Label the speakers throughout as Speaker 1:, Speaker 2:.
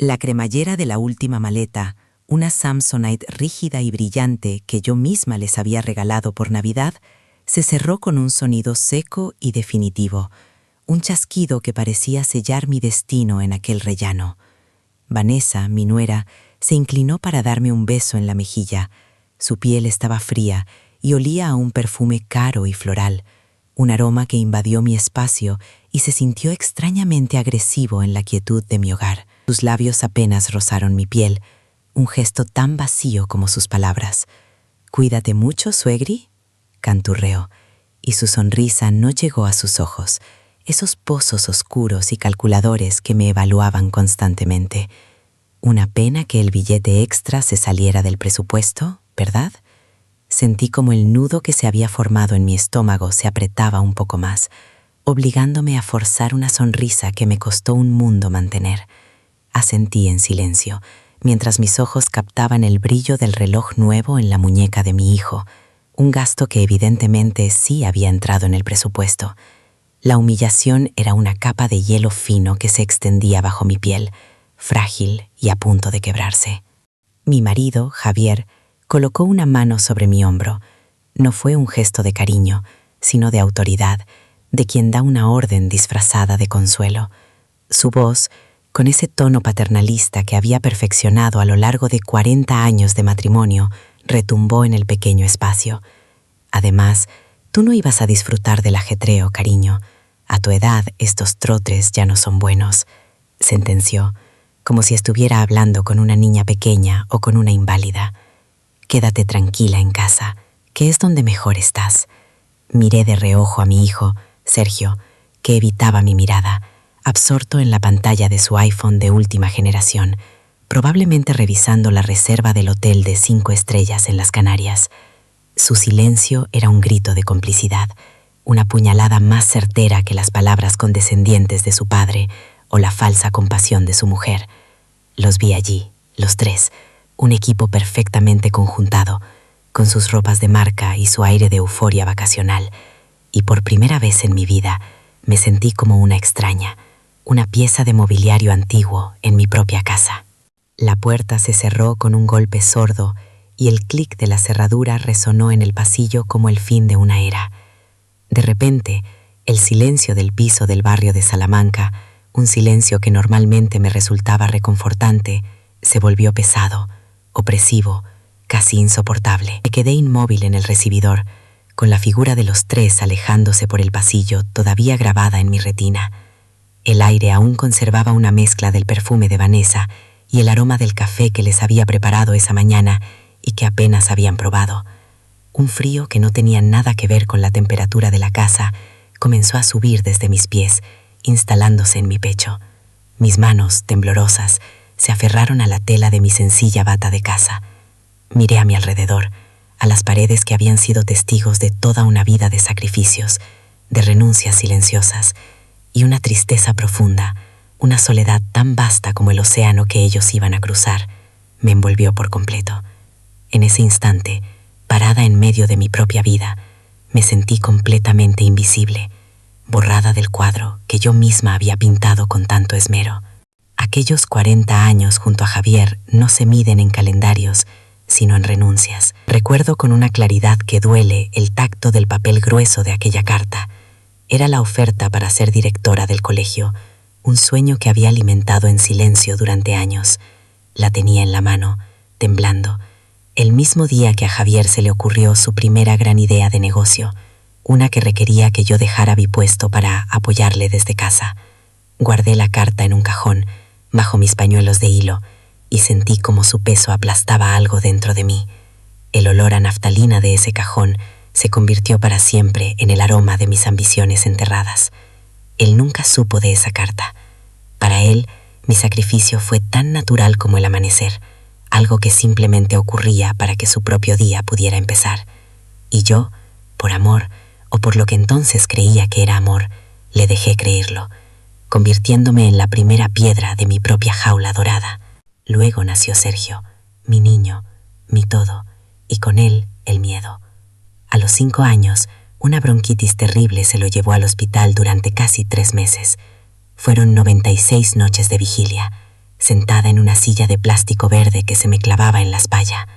Speaker 1: La cremallera de la última maleta, una Samsonite rígida y brillante que yo misma les había regalado por Navidad, se cerró con un sonido seco y definitivo, un chasquido que parecía sellar mi destino en aquel rellano. Vanessa, mi nuera, se inclinó para darme un beso en la mejilla. Su piel estaba fría y olía a un perfume caro y floral, un aroma que invadió mi espacio y se sintió extrañamente agresivo en la quietud de mi hogar. Sus labios apenas rozaron mi piel, un gesto tan vacío como sus palabras. «Cuídate mucho, suegri», canturreó, y su sonrisa no llegó a sus ojos, esos pozos oscuros y calculadores que me evaluaban constantemente. Una pena que el billete extra se saliera del presupuesto, ¿verdad? Sentí como el nudo que se había formado en mi estómago se apretaba un poco más, obligándome a forzar una sonrisa que me costó un mundo mantener. Asentí en silencio, mientras mis ojos captaban el brillo del reloj nuevo en la muñeca de mi hijo, un gasto que evidentemente sí había entrado en el presupuesto. La humillación era una capa de hielo fino que se extendía bajo mi piel, frágil y a punto de quebrarse. Mi marido, Javier, colocó una mano sobre mi hombro. No fue un gesto de cariño, sino de autoridad, de quien da una orden disfrazada de consuelo. Su voz, con ese tono paternalista que había perfeccionado a lo largo de 40 años de matrimonio, retumbó en el pequeño espacio. Además, tú no ibas a disfrutar del ajetreo, cariño. A tu edad, estos trotes ya no son buenos, sentenció, como si estuviera hablando con una niña pequeña o con una inválida. Quédate tranquila en casa, que es donde mejor estás. Miré de reojo a mi hijo, Sergio, que evitaba mi mirada, absorto en la pantalla de su iPhone de última generación, probablemente revisando la reserva del hotel de 5 estrellas en las Canarias. Su silencio era un grito de complicidad, una puñalada más certera que las palabras condescendientes de su padre o la falsa compasión de su mujer. Los vi allí, los tres, un equipo perfectamente conjuntado, con sus ropas de marca y su aire de euforia vacacional, y por primera vez en mi vida me sentí como una extraña, una pieza de mobiliario antiguo en mi propia casa. La puerta se cerró con un golpe sordo y el clic de la cerradura resonó en el pasillo como el fin de una era. De repente, el silencio del piso del barrio de Salamanca, un silencio que normalmente me resultaba reconfortante, se volvió pesado, opresivo, casi insoportable. Me quedé inmóvil en el recibidor, con la figura de los tres alejándose por el pasillo todavía grabada en mi retina. El aire aún conservaba una mezcla del perfume de Vanessa y el aroma del café que les había preparado esa mañana y que apenas habían probado. Un frío que no tenía nada que ver con la temperatura de la casa comenzó a subir desde mis pies, instalándose en mi pecho. Mis manos, temblorosas, se aferraron a la tela de mi sencilla bata de casa. Miré a mi alrededor, a las paredes que habían sido testigos de toda una vida de sacrificios, de renuncias silenciosas, y una tristeza profunda, una soledad tan vasta como el océano que ellos iban a cruzar, me envolvió por completo. En ese instante, parada en medio de mi propia vida, me sentí completamente invisible, borrada del cuadro que yo misma había pintado con tanto esmero. Aquellos 40 años junto a Javier no se miden en calendarios, sino en renuncias. Recuerdo con una claridad que duele el tacto del papel grueso de aquella carta. Era la oferta para ser directora del colegio, un sueño que había alimentado en silencio durante años. La tenía en la mano, temblando, el mismo día que a Javier se le ocurrió su primera gran idea de negocio, una que requería que yo dejara mi puesto para apoyarle desde casa. Guardé la carta en un cajón, bajo mis pañuelos de hilo, y sentí como su peso aplastaba algo dentro de mí. El olor a naftalina de ese cajón se convirtió para siempre en el aroma de mis ambiciones enterradas. Él nunca supo de esa carta. Para él, mi sacrificio fue tan natural como el amanecer, algo que simplemente ocurría para que su propio día pudiera empezar. Y yo, por amor, o por lo que entonces creía que era amor, le dejé creerlo, convirtiéndome en la primera piedra de mi propia jaula dorada. Luego nació Sergio, mi niño, mi todo, y con él el miedo. A los 5 años, una bronquitis terrible se lo llevó al hospital durante casi 3 meses. Fueron 96 noches de vigilia. sentada en una silla de plástico verde que se me clavaba en la espalda.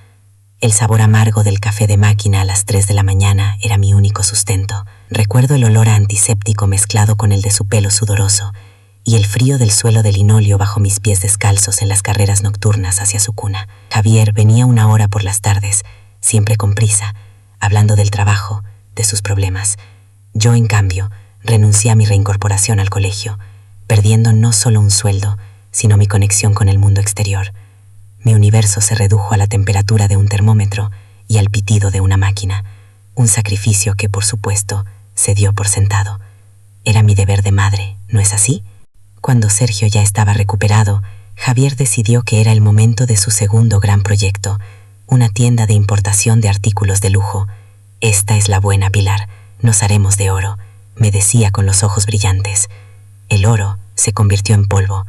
Speaker 1: El sabor amargo del café de máquina a las 3 de la mañana era mi único sustento. Recuerdo el olor a antiséptico mezclado con el de su pelo sudoroso y el frío del suelo de linóleo bajo mis pies descalzos en las carreras nocturnas hacia su cuna. Javier venía 1 hora por las tardes, siempre con prisa, hablando del trabajo, de sus problemas. Yo, en cambio, renuncié a mi reincorporación al colegio, perdiendo no solo un sueldo, sino mi conexión con el mundo exterior. Mi universo se redujo a la temperatura de un termómetro y al pitido de una máquina, un sacrificio que, por supuesto, se dio por sentado. Era mi deber de madre, ¿no es así? Cuando Sergio ya estaba recuperado, Javier decidió que era el momento de su segundo gran proyecto, una tienda de importación de artículos de lujo. «Esta es la buena, Pilar, nos haremos de oro», me decía con los ojos brillantes. El oro se convirtió en polvo.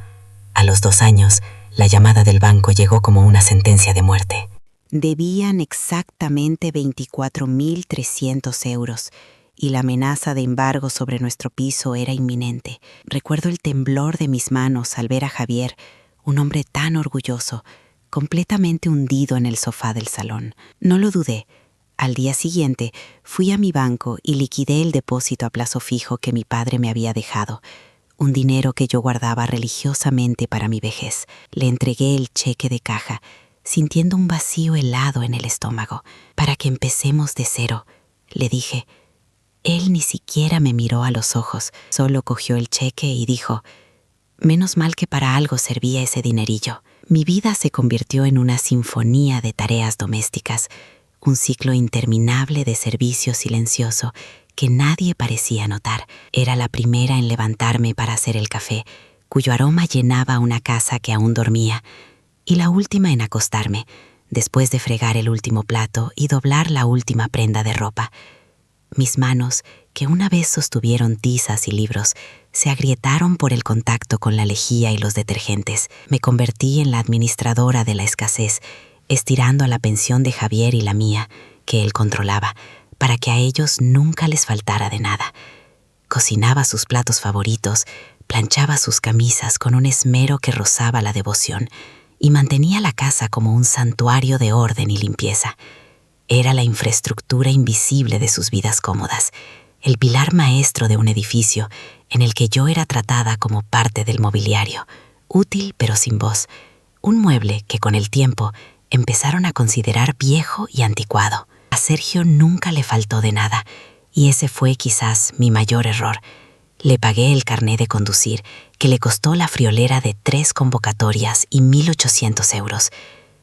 Speaker 1: A los 2 años, la llamada del banco llegó como una sentencia de muerte. Debían exactamente 24.300 euros y la amenaza de embargo sobre nuestro piso era inminente. Recuerdo el temblor de mis manos al ver a Javier, un hombre tan orgulloso, completamente hundido en el sofá del salón. No lo dudé. Al día siguiente, fui a mi banco y liquidé el depósito a plazo fijo que mi padre me había dejado, un dinero que yo guardaba religiosamente para mi vejez. Le entregué el cheque de caja, sintiendo un vacío helado en el estómago. «Para que empecemos de cero», le dije. Él ni siquiera me miró a los ojos, solo cogió el cheque y dijo: «Menos mal que para algo servía ese dinerillo». Mi vida se convirtió en una sinfonía de tareas domésticas, un ciclo interminable de servicio silencioso que nadie parecía notar. Era la primera en levantarme para hacer el café, cuyo aroma llenaba una casa que aún dormía, y la última en acostarme, después de fregar el último plato y doblar la última prenda de ropa. Mis manos, que una vez sostuvieron tizas y libros, se agrietaron por el contacto con la lejía y los detergentes. Me convertí en la administradora de la escasez, estirando a la pensión de Javier y la mía, que él controlaba, para que a ellos nunca les faltara de nada. Cocinaba sus platos favoritos, planchaba sus camisas con un esmero que rozaba la devoción y mantenía la casa como un santuario de orden y limpieza. Era la infraestructura invisible de sus vidas cómodas, el pilar maestro de un edificio en el que yo era tratada como parte del mobiliario, útil pero sin voz, un mueble que con el tiempo empezaron a considerar viejo y anticuado. A Sergio nunca le faltó de nada, y ese fue quizás mi mayor error. Le pagué el carné de conducir, que le costó la friolera de 3 convocatorias y 1.800 euros.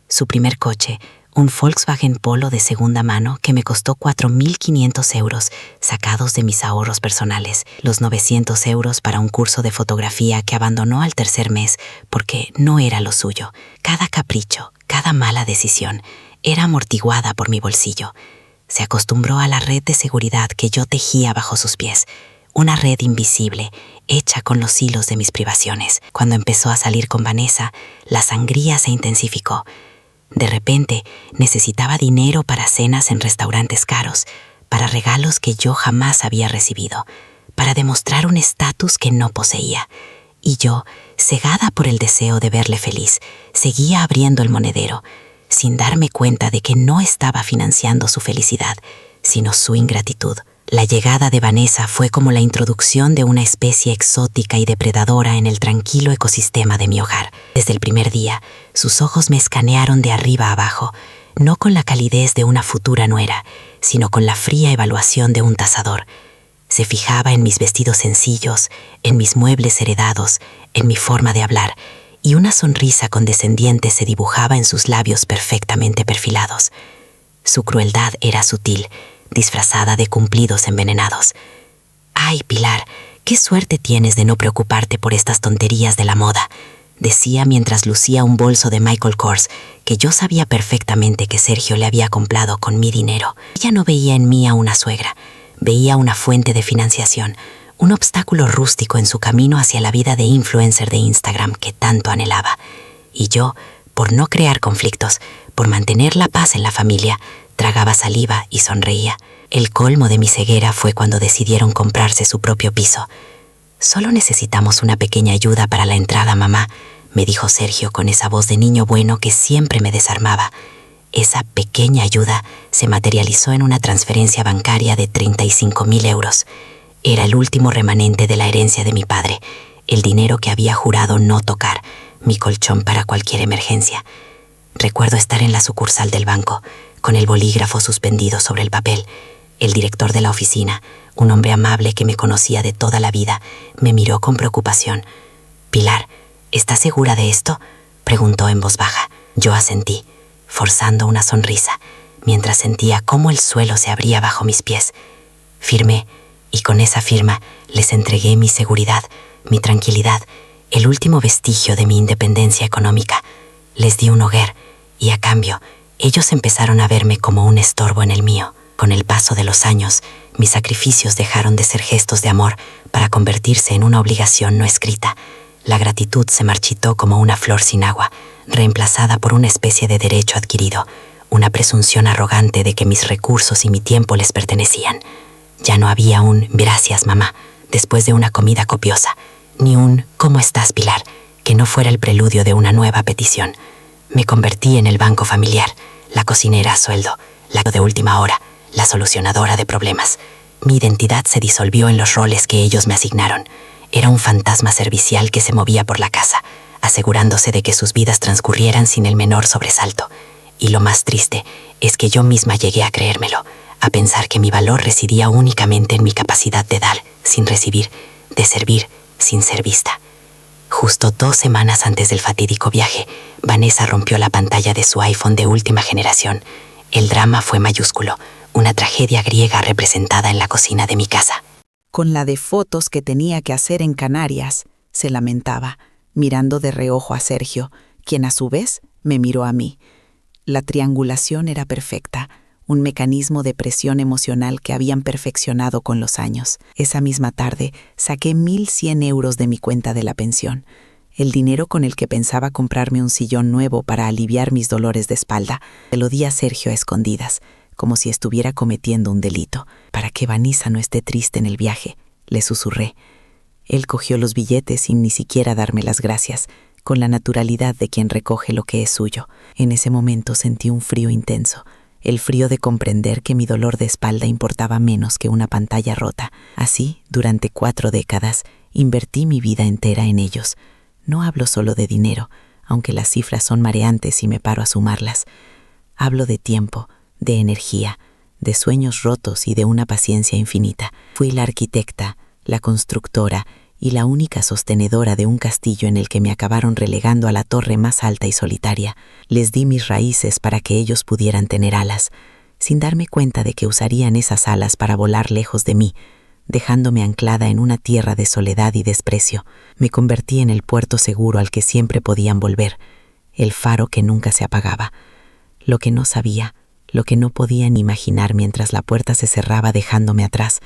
Speaker 1: Su primer coche, un Volkswagen Polo de segunda mano que me costó 4.500 euros, sacados de mis ahorros personales. Los 900 euros para un curso de fotografía que abandonó al 3er mes porque no era lo suyo. Cada capricho, cada mala decisión, era amortiguada por mi bolsillo. Se acostumbró a la red de seguridad que yo tejía bajo sus pies, una red invisible, hecha con los hilos de mis privaciones. Cuando empezó a salir con Vanessa, la sangría se intensificó. De repente, necesitaba dinero para cenas en restaurantes caros, para regalos que yo jamás había recibido, para demostrar un estatus que no poseía. Y yo, cegada por el deseo de verle feliz, seguía abriendo el monedero, sin darme cuenta de que no estaba financiando su felicidad, sino su ingratitud. La llegada de Vanessa fue como la introducción de una especie exótica y depredadora en el tranquilo ecosistema de mi hogar. Desde el primer día, sus ojos me escanearon de arriba a abajo, no con la calidez de una futura nuera, sino con la fría evaluación de un tasador. Se fijaba en mis vestidos sencillos, en mis muebles heredados, en mi forma de hablar, y una sonrisa condescendiente se dibujaba en sus labios perfectamente perfilados. Su crueldad era sutil, disfrazada de cumplidos envenenados. «Ay, Pilar, qué suerte tienes de no preocuparte por estas tonterías de la moda», decía mientras lucía un bolso de Michael Kors que yo sabía perfectamente que Sergio le había comprado con mi dinero. Ella no veía en mí a una suegra, veía una fuente de financiación, un obstáculo rústico en su camino hacia la vida de influencer de Instagram que tanto anhelaba. Y yo, por no crear conflictos, por mantener la paz en la familia, tragaba saliva y sonreía. El colmo de mi ceguera fue cuando decidieron comprarse su propio piso. «Solo necesitamos una pequeña ayuda para la entrada, mamá», me dijo Sergio con esa voz de niño bueno que siempre me desarmaba. Esa pequeña ayuda se materializó en una transferencia bancaria de 35.000 euros. Era el último remanente de la herencia de mi padre, el dinero que había jurado no tocar, mi colchón para cualquier emergencia. Recuerdo estar en la sucursal del banco, con el bolígrafo suspendido sobre el papel. El director de la oficina, un hombre amable que me conocía de toda la vida, me miró con preocupación. «Pilar, ¿estás segura de esto?», preguntó en voz baja. Yo asentí, forzando una sonrisa, mientras sentía cómo el suelo se abría bajo mis pies. Firmé, y con esa firma les entregué mi seguridad, mi tranquilidad, el último vestigio de mi independencia económica. Les di un hogar, y a cambio, ellos empezaron a verme como un estorbo en el mío. Con el paso de los años, mis sacrificios dejaron de ser gestos de amor para convertirse en una obligación no escrita. La gratitud se marchitó como una flor sin agua, reemplazada por una especie de derecho adquirido, una presunción arrogante de que mis recursos y mi tiempo les pertenecían. Ya no había un «gracias, mamá», después de una comida copiosa, ni un «¿cómo estás, Pilar?», que no fuera el preludio de una nueva petición. Me convertí en el banco familiar, la cocinera a sueldo, la de última hora, la solucionadora de problemas. Mi identidad se disolvió en los roles que ellos me asignaron. Era un fantasma servicial que se movía por la casa, asegurándose de que sus vidas transcurrieran sin el menor sobresalto. Y lo más triste es que yo misma llegué a creérmelo, a pensar que mi valor residía únicamente en mi capacidad de dar sin recibir, de servir sin ser vista. Justo 2 semanas antes del fatídico viaje, Vanessa rompió la pantalla de su iPhone de última generación. El drama fue mayúsculo, una tragedia griega representada en la cocina de mi casa.
Speaker 2: Con la de fotos que tenía que hacer en Canarias, se lamentaba, mirando de reojo a Sergio, quien a su vez me miró a mí. La triangulación era perfecta, un mecanismo de presión emocional que habían perfeccionado con los años. Esa misma tarde saqué 1.100 euros de mi cuenta de la pensión, el dinero con el que pensaba comprarme un sillón nuevo para aliviar mis dolores de espalda. Se lo di a Sergio a escondidas, como si estuviera cometiendo un delito. «Para que Vanessa no esté triste en el viaje», le susurré. Él cogió los billetes sin ni siquiera darme las gracias, con la naturalidad de quien recoge lo que es suyo. En ese momento sentí un frío intenso, el frío de comprender que mi dolor de espalda importaba menos que una pantalla rota. Así, durante 4 décadas, invertí mi vida entera en ellos. No hablo solo de dinero, aunque las cifras son mareantes si me paro a sumarlas. Hablo de tiempo, de energía, de sueños rotos y de una paciencia infinita. Fui la arquitecta, la constructora y la única sostenedora de un castillo en el que me acabaron relegando a la torre más alta y solitaria. Les di mis raíces para que ellos pudieran tener alas, sin darme cuenta de que usarían esas alas para volar lejos de mí, dejándome anclada en una tierra de soledad y desprecio. Me convertí en el puerto seguro al que siempre podían volver, el faro que nunca se apagaba. Lo que no sabía, lo que no podían imaginar mientras la puerta se cerraba dejándome atrás,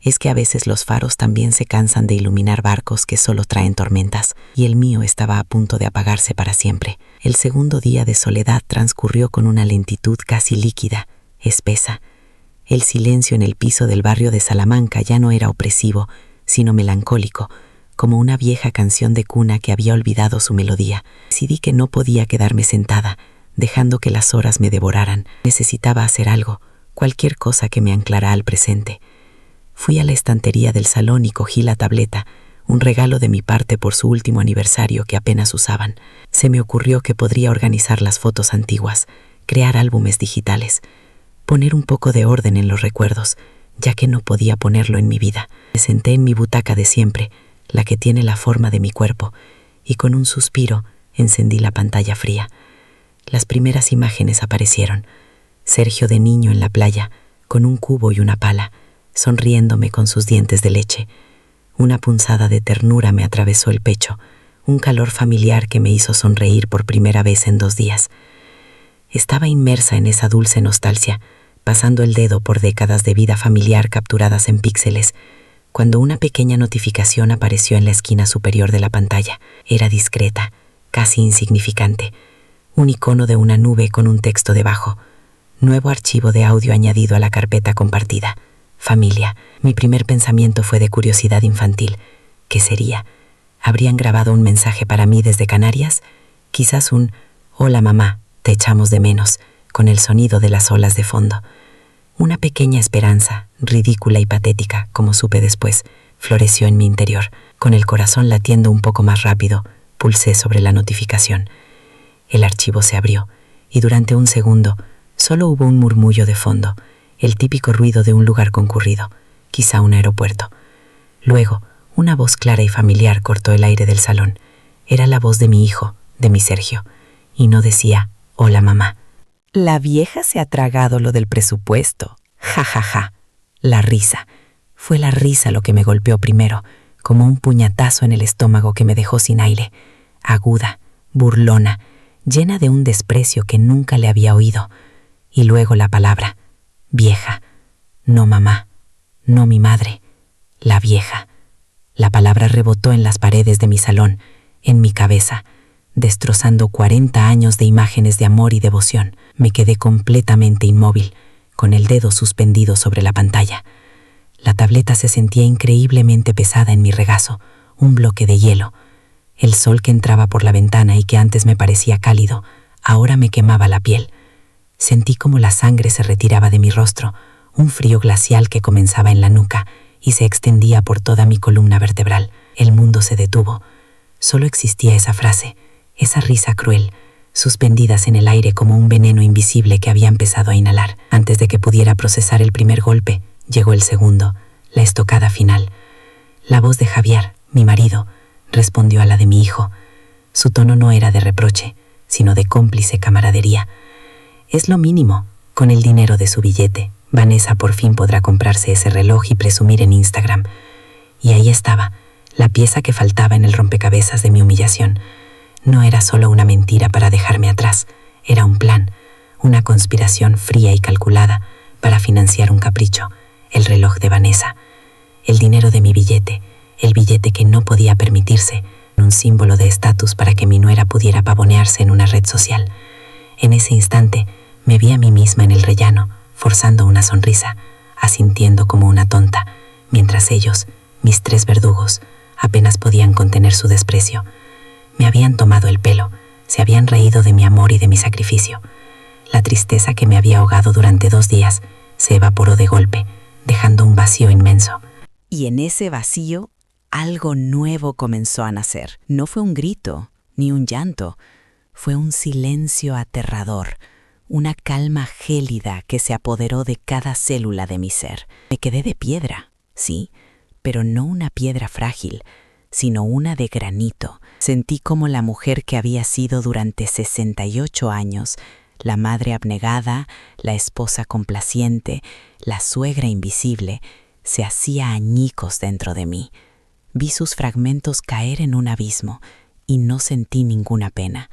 Speaker 2: es que a veces los faros también se cansan de iluminar barcos que solo traen tormentas, y el mío estaba a punto de apagarse para siempre. El segundo día de soledad transcurrió con una lentitud casi líquida, espesa. El silencio en el piso del barrio de Salamanca ya no era opresivo, sino melancólico, como una vieja canción de cuna que había olvidado su melodía. Decidí que no podía quedarme sentada, dejando que las horas me devoraran. Necesitaba hacer algo, cualquier cosa que me anclara al presente. Fui a la estantería del salón y cogí la tableta, un regalo de mi parte por su último aniversario que apenas usaban. Se me ocurrió que podría organizar las fotos antiguas, crear álbumes digitales, poner un poco de orden en los recuerdos, ya que no podía ponerlo en mi vida. Me senté en mi butaca de siempre, la que tiene la forma de mi cuerpo, y con un suspiro encendí la pantalla fría. Las primeras imágenes aparecieron. Sergio de niño en la playa, con un cubo y una pala, sonriéndome con sus dientes de leche. Una punzada de ternura me atravesó el pecho, un calor familiar que me hizo sonreír por primera vez en 2 días. Estaba inmersa en esa dulce nostalgia, pasando el dedo por décadas de vida familiar capturadas en píxeles, cuando una pequeña notificación apareció en la esquina superior de la pantalla. Era discreta, casi insignificante. Un icono de una nube con un texto debajo. Nuevo archivo de audio añadido a la carpeta compartida. Familia. Mi primer pensamiento fue de curiosidad infantil. ¿Qué sería?
Speaker 1: ¿Habrían grabado un mensaje para mí desde Canarias? Quizás un «Hola mamá, te echamos de menos», con el sonido de las olas de fondo. Una pequeña esperanza, ridícula y patética, como supe después, floreció en mi interior. Con el corazón latiendo un poco más rápido, pulsé sobre la notificación. El archivo se abrió, y durante un segundo solo hubo un murmullo de fondo, el típico ruido de un lugar concurrido, quizá un aeropuerto. Luego, una voz clara y familiar cortó el aire del salón. Era la voz de mi hijo, de mi Sergio, y no decía «Hola mamá». La vieja se ha tragado lo del presupuesto. Ja, ja, ja. La risa. Fue la risa lo que me golpeó primero, como un puñetazo en el estómago que me dejó sin aire. Aguda, burlona, llena de un desprecio que nunca le había oído. Y luego la palabra, vieja. No mamá, no mi madre, la vieja. La palabra rebotó en las paredes de mi salón, en mi cabeza, destrozando 40 años de imágenes de amor y devoción. Me quedé completamente inmóvil, con el dedo suspendido sobre la pantalla. La tableta se sentía increíblemente pesada en mi regazo, un bloque de hielo. El sol que entraba por la ventana y que antes me parecía cálido, ahora me quemaba la piel. Sentí como la sangre se retiraba de mi rostro, un frío glacial que comenzaba en la nuca y se extendía por toda mi columna vertebral. El mundo se detuvo. Solo existía esa frase, esa risa cruel, suspendidas en el aire como un veneno invisible que había empezado a inhalar. Antes de que pudiera procesar el primer golpe, llegó el segundo, la estocada final. La voz de Javier, mi marido, respondió a la de mi hijo. Su tono no era de reproche, sino de cómplice camaradería. Es lo mínimo, con el dinero de su billete. Vanessa por fin podrá comprarse ese reloj y presumir en Instagram. Y ahí estaba, la pieza que faltaba en el rompecabezas de mi humillación. No era solo una mentira para dejarme atrás, era un plan, una conspiración fría y calculada para financiar un capricho, el reloj de Vanessa, el dinero de mi billete, el billete que no podía permitirse, un símbolo de estatus para que mi nuera pudiera pavonearse en una red social. En ese instante me vi a mí misma en el rellano, forzando una sonrisa, asintiendo como una tonta, mientras ellos, mis 3 verdugos, apenas podían contener su desprecio. Me habían tomado el pelo, se habían reído de mi amor y de mi sacrificio. La tristeza que me había ahogado durante 2 días se evaporó de golpe, dejando un vacío inmenso. Y en ese vacío, algo nuevo comenzó a nacer. No fue un grito, ni un llanto, fue un silencio aterrador, una calma gélida que se apoderó de cada célula de mi ser. Me quedé de piedra, sí, pero no una piedra frágil, sino una de granito. Sentí como la mujer que había sido durante 68 años, la madre abnegada, la esposa complaciente, la suegra invisible, se hacía añicos dentro de mí. Vi sus fragmentos caer en un abismo y no sentí ninguna pena.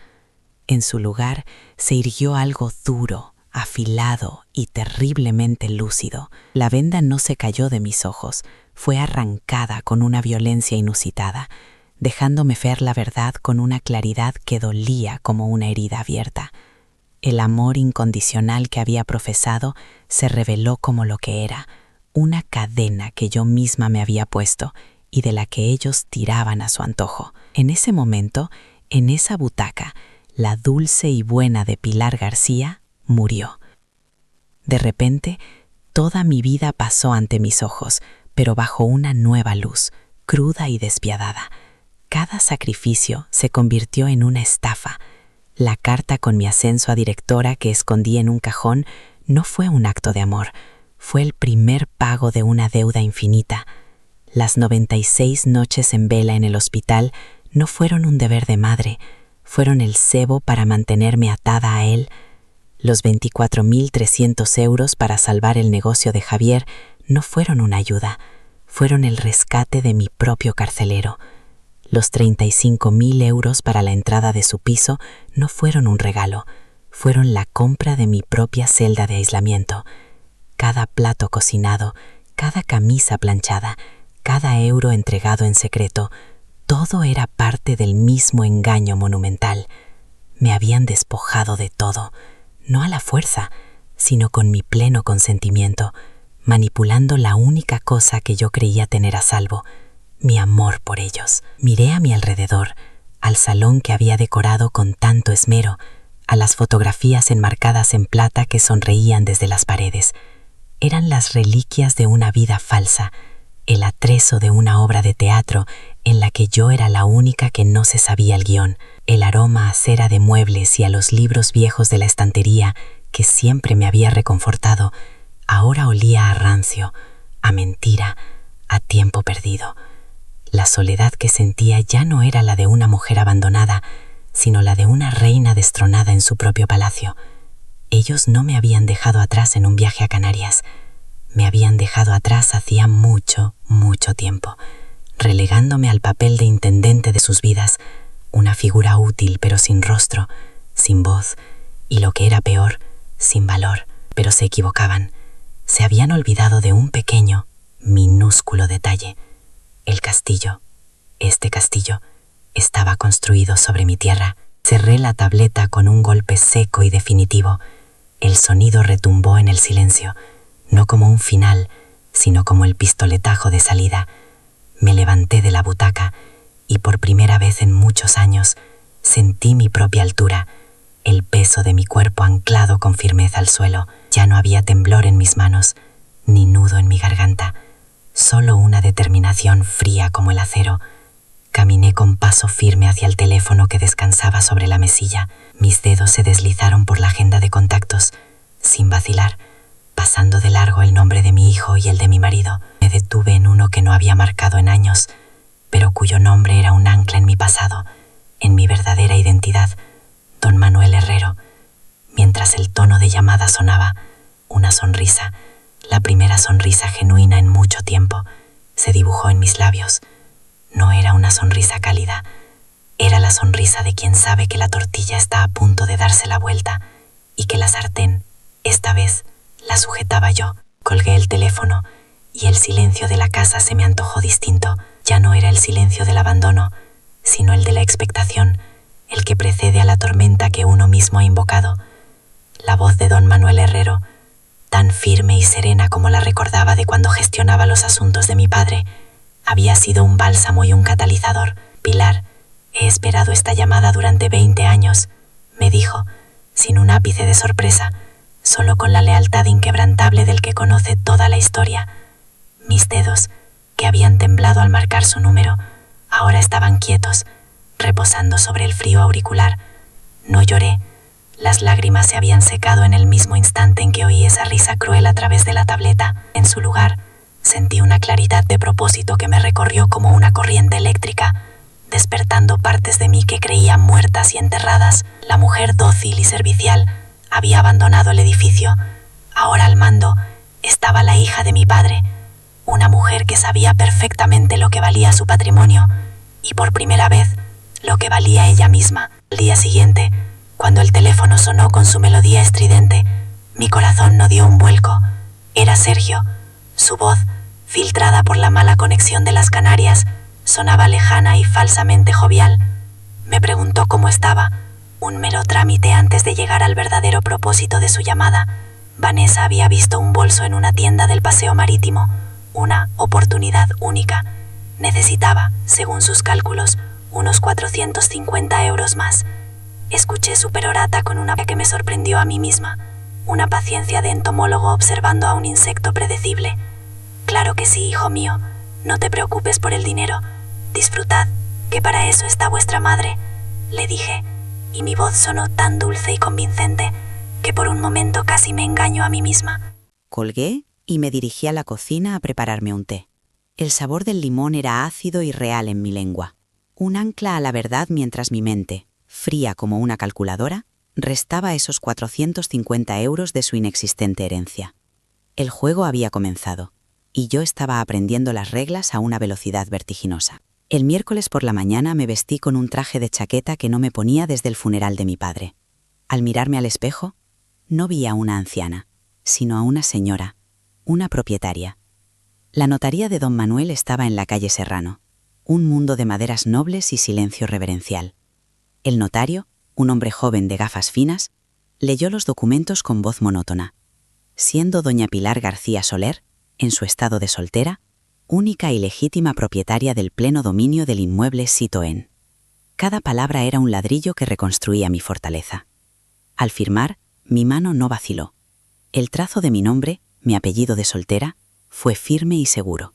Speaker 1: En su lugar se irguió algo duro, afilado y terriblemente lúcido. La venda no se cayó de mis ojos, fue arrancada con una violencia inusitada, dejándome ver la verdad con una claridad que dolía como una herida abierta. El amor incondicional que había profesado se reveló como lo que era, una cadena que yo misma me había puesto y de la que ellos tiraban a su antojo. En ese momento, en esa butaca, la dulce y buena de Pilar García murió. De repente, toda mi vida pasó ante mis ojos, pero bajo una nueva luz, cruda y despiadada. Cada sacrificio se convirtió en una estafa. La carta con mi ascenso a directora que escondí en un cajón no fue un acto de amor, fue el primer pago de una deuda infinita. Las 96 noches en vela en el hospital no fueron un deber de madre, fueron el cebo para mantenerme atada a él. Los 24.300 euros para salvar el negocio de Javier no fueron una ayuda, fueron el rescate de mi propio carcelero. Los 35.000 euros para la entrada de su piso no fueron un regalo, fueron la compra de mi propia celda de aislamiento. Cada plato cocinado, cada camisa planchada, cada euro entregado en secreto, todo era parte del mismo engaño monumental. Me habían despojado de todo, no a la fuerza, sino con mi pleno consentimiento, manipulando la única cosa que yo creía tener a salvo, mi amor por ellos. Miré a mi alrededor, al salón que había decorado con tanto esmero, a las fotografías enmarcadas en plata que sonreían desde las paredes. Eran las reliquias de una vida falsa, el atrezo de una obra de teatro en la que yo era la única que no se sabía el guión. El aroma a cera de muebles y a los libros viejos de la estantería que siempre me había reconfortado, ahora olía a rancio, a mentira, a tiempo perdido. La soledad que sentía ya no era la de una mujer abandonada, sino la de una reina destronada en su propio palacio. Ellos no me habían dejado atrás en un viaje a Canarias. Me habían dejado atrás hacía mucho, mucho tiempo, relegándome al papel de intendente de sus vidas, una figura útil pero sin rostro, sin voz, y lo que era peor, sin valor. Pero se equivocaban. Se habían olvidado de un pequeño, minúsculo detalle. El castillo, este castillo, estaba construido sobre mi tierra. Cerré la tableta con un golpe seco y definitivo. El sonido retumbó en el silencio, no como un final, sino como el pistoletazo de salida. Me levanté de la butaca y por primera vez en muchos años sentí mi propia altura, el peso de mi cuerpo anclado con firmeza al suelo. Ya no había temblor en mis manos, ni nudo en mi garganta, solo una determinación fría como el acero. Caminé con paso firme hacia el teléfono que descansaba sobre la mesilla. Mis dedos se deslizaron por la agenda de contactos, sin vacilar, pasando de largo el nombre de mi hijo y el de mi marido. Me detuve en uno que no había marcado en años, pero cuyo nombre era un ancla en mi pasado, en mi verdadera identidad, Don Manuel Herrero. Mientras el tono de llamada sonaba, una sonrisa, la primera sonrisa genuina en mucho tiempo, se dibujó en mis labios. No era una sonrisa cálida, era la sonrisa de quien sabe que la tortilla está a punto de darse la vuelta y que la sartén, esta vez, la sujetaba yo. Colgué el teléfono y el silencio de la casa se me antojó distinto. Ya no era el silencio del abandono, sino el de la expectación, el que precede a la tormenta que uno mismo ha invocado. La voz de don Manuel Herrero, tan firme y serena como la recordaba de cuando gestionaba los asuntos de mi padre, había sido un bálsamo y un catalizador. Pilar, he esperado esta llamada durante 20 años, me dijo, sin un ápice de sorpresa, solo con la lealtad inquebrantable del que conoce toda la historia. Mis dedos, que habían temblado al marcar su número, ahora estaban quietos, reposando sobre el frío auricular. No lloré. Las lágrimas se habían secado en el mismo instante en que oí esa risa cruel a través de la tableta. En su lugar, sentí una claridad de propósito que me recorrió como una corriente eléctrica, despertando partes de mí que creía muertas y enterradas. La mujer dócil y servicial había abandonado el edificio. Ahora al mando estaba la hija de mi padre, una mujer que sabía perfectamente lo que valía su patrimonio y por primera vez lo que valía ella misma. Al día siguiente, cuando el teléfono sonó con su melodía estridente, mi corazón no dio un vuelco. Era Sergio. Su voz, filtrada por la mala conexión de las Canarias, sonaba lejana y falsamente jovial. Me preguntó cómo estaba, un mero trámite antes de llegar al verdadero propósito de su llamada. Vanessa había visto un bolso en una tienda del Paseo Marítimo, una oportunidad única. Necesitaba, según sus cálculos, unos 450 euros más. Escuché su perorata con una que me sorprendió a mí misma, una paciencia de entomólogo observando a un insecto predecible. Claro que sí, hijo mío, no te preocupes por el dinero. Disfrutad, que para eso está vuestra madre, le dije, y mi voz sonó tan dulce y convincente que por un momento casi me engañó a mí misma.
Speaker 2: Colgué y me dirigí a la cocina a prepararme un té. El sabor del limón era ácido y real en mi lengua, un ancla a la verdad mientras mi mente, fría como una calculadora, restaba esos 450 euros de su inexistente herencia. El juego había comenzado, y yo estaba aprendiendo las reglas a una velocidad vertiginosa. El miércoles por la mañana me vestí con un traje de chaqueta que no me ponía desde el funeral de mi padre. Al mirarme al espejo, no vi a una anciana, sino a una señora, una propietaria. La notaría de don Manuel estaba en la calle Serrano, un mundo de maderas nobles y silencio reverencial. El notario, un hombre joven de gafas finas, leyó los documentos con voz monótona. Siendo doña Pilar García Soler, en su estado de soltera,
Speaker 1: única y legítima propietaria del pleno dominio del inmueble Citoen. Cada palabra era un ladrillo que reconstruía mi fortaleza. Al firmar, mi mano no vaciló. El trazo de mi nombre, mi apellido de soltera, fue firme y seguro.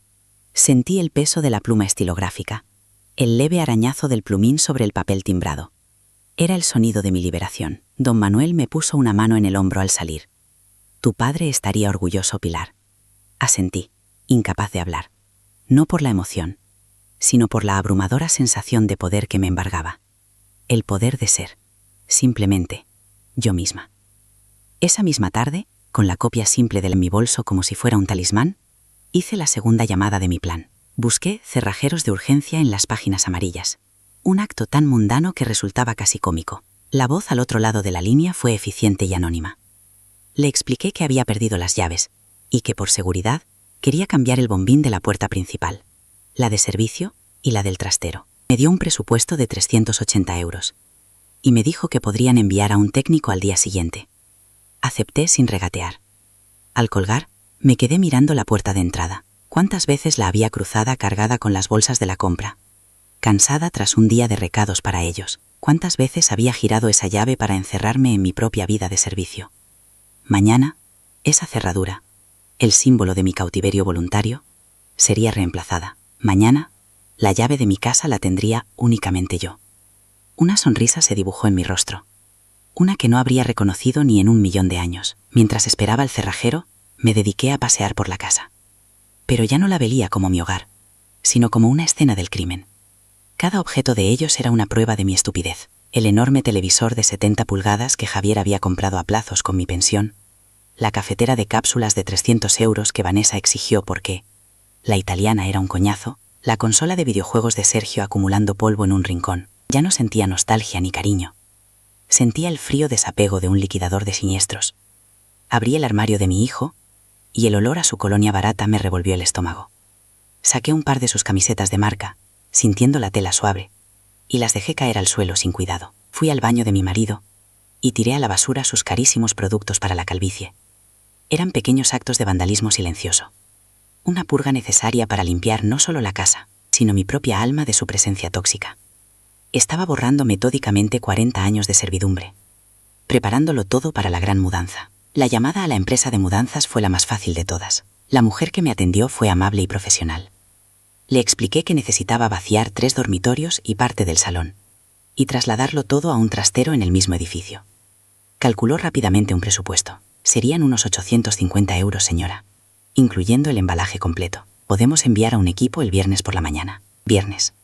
Speaker 1: Sentí el peso de la pluma estilográfica, el leve arañazo del plumín sobre el papel timbrado. Era el sonido de mi liberación. Don Manuel me puso una mano en el hombro al salir. Tu padre estaría orgulloso, Pilar. Asentí, incapaz de hablar. No por la emoción, sino por la abrumadora sensación de poder que me embargaba. El poder de ser, simplemente, yo misma. Esa misma tarde, con la copia simple de mi bolso como si fuera un talismán, hice la segunda llamada de mi plan. Busqué cerrajeros de urgencia en las páginas amarillas. Un acto tan mundano que resultaba casi cómico. La voz al otro lado de la línea fue eficiente y anónima. Le expliqué que había perdido las llaves y que, por seguridad, quería cambiar el bombín de la puerta principal, la de servicio y la del trastero. Me dio un presupuesto de 380 euros y me dijo que podrían enviar a un técnico al día siguiente. Acepté sin regatear. Al colgar, me quedé mirando la puerta de entrada. ¿Cuántas veces la había cruzada cargada con las bolsas de la compra? Cansada tras un día de recados para ellos. ¿Cuántas veces había girado esa llave para encerrarme en mi propia vida de servicio? Mañana, esa cerradura, el símbolo de mi cautiverio voluntario, sería reemplazada. Mañana, la llave de mi casa la tendría únicamente yo. Una sonrisa se dibujó en mi rostro. Una que no habría reconocido ni en 1.000.000 de años. Mientras esperaba al cerrajero, me dediqué a pasear por la casa. Pero ya no la veía como mi hogar, sino como una escena del crimen. Cada objeto de ellos era una prueba de mi estupidez. El enorme televisor de 70 pulgadas que Javier había comprado a plazos con mi pensión, la cafetera de cápsulas de 300 euros que Vanessa exigió porque la italiana era un coñazo, la consola de videojuegos de Sergio acumulando polvo en un rincón. Ya no sentía nostalgia ni cariño. Sentía el frío desapego de un liquidador de siniestros. Abrí el armario de mi hijo y el olor a su colonia barata me revolvió el estómago. Saqué un par de sus camisetas de marca, sintiendo la tela suave, y las dejé caer al suelo sin cuidado. Fui al baño de mi marido y tiré a la basura sus carísimos productos para la calvicie. Eran pequeños actos de vandalismo silencioso. Una purga necesaria para limpiar no solo la casa, sino mi propia alma de su presencia tóxica. Estaba borrando metódicamente 40 años de servidumbre, preparándolo todo para la gran mudanza. La llamada a la empresa de mudanzas fue la más fácil de todas. La mujer que me atendió fue amable y profesional. Le expliqué que necesitaba vaciar 3 dormitorios y parte del salón, y trasladarlo todo a un trastero en el mismo edificio. Calculó rápidamente un presupuesto. Serían unos 850 euros, señora, incluyendo el embalaje completo. Podemos enviar a un equipo el viernes por la mañana. Viernes.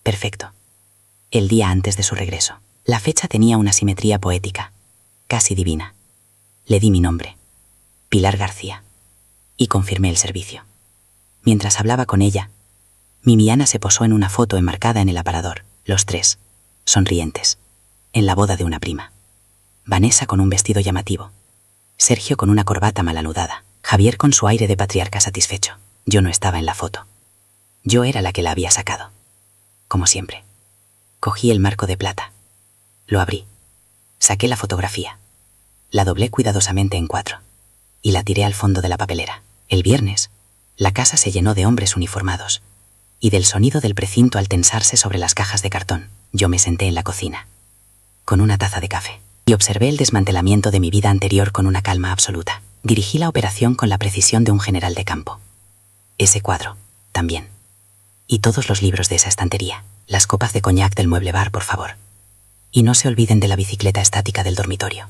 Speaker 1: Perfecto. El día antes de su regreso. La fecha tenía una simetría poética, casi divina. Le di mi nombre, Pilar García, y confirmé el servicio. Mientras hablaba con ella, Mimiana se posó en una foto enmarcada en el aparador, los tres, sonrientes, en la boda de una prima. Vanessa con un vestido llamativo, Sergio con una corbata mal anudada, Javier con su aire de patriarca satisfecho. Yo no estaba en la foto. Yo era la que la había sacado. Como siempre. Cogí el marco de plata. Lo abrí. Saqué la fotografía. La doblé cuidadosamente en 4. Y la tiré al fondo de la papelera. El viernes, la casa se llenó de hombres uniformados y del sonido del precinto al tensarse sobre las cajas de cartón. Yo me senté en la cocina, con una taza de café, y observé el desmantelamiento de mi vida anterior con una calma absoluta. Dirigí la operación con la precisión de un general de campo. Ese cuadro, también. Y todos los libros de esa estantería. Las copas de coñac del mueble bar, por favor. Y no se olviden de la bicicleta estática del dormitorio.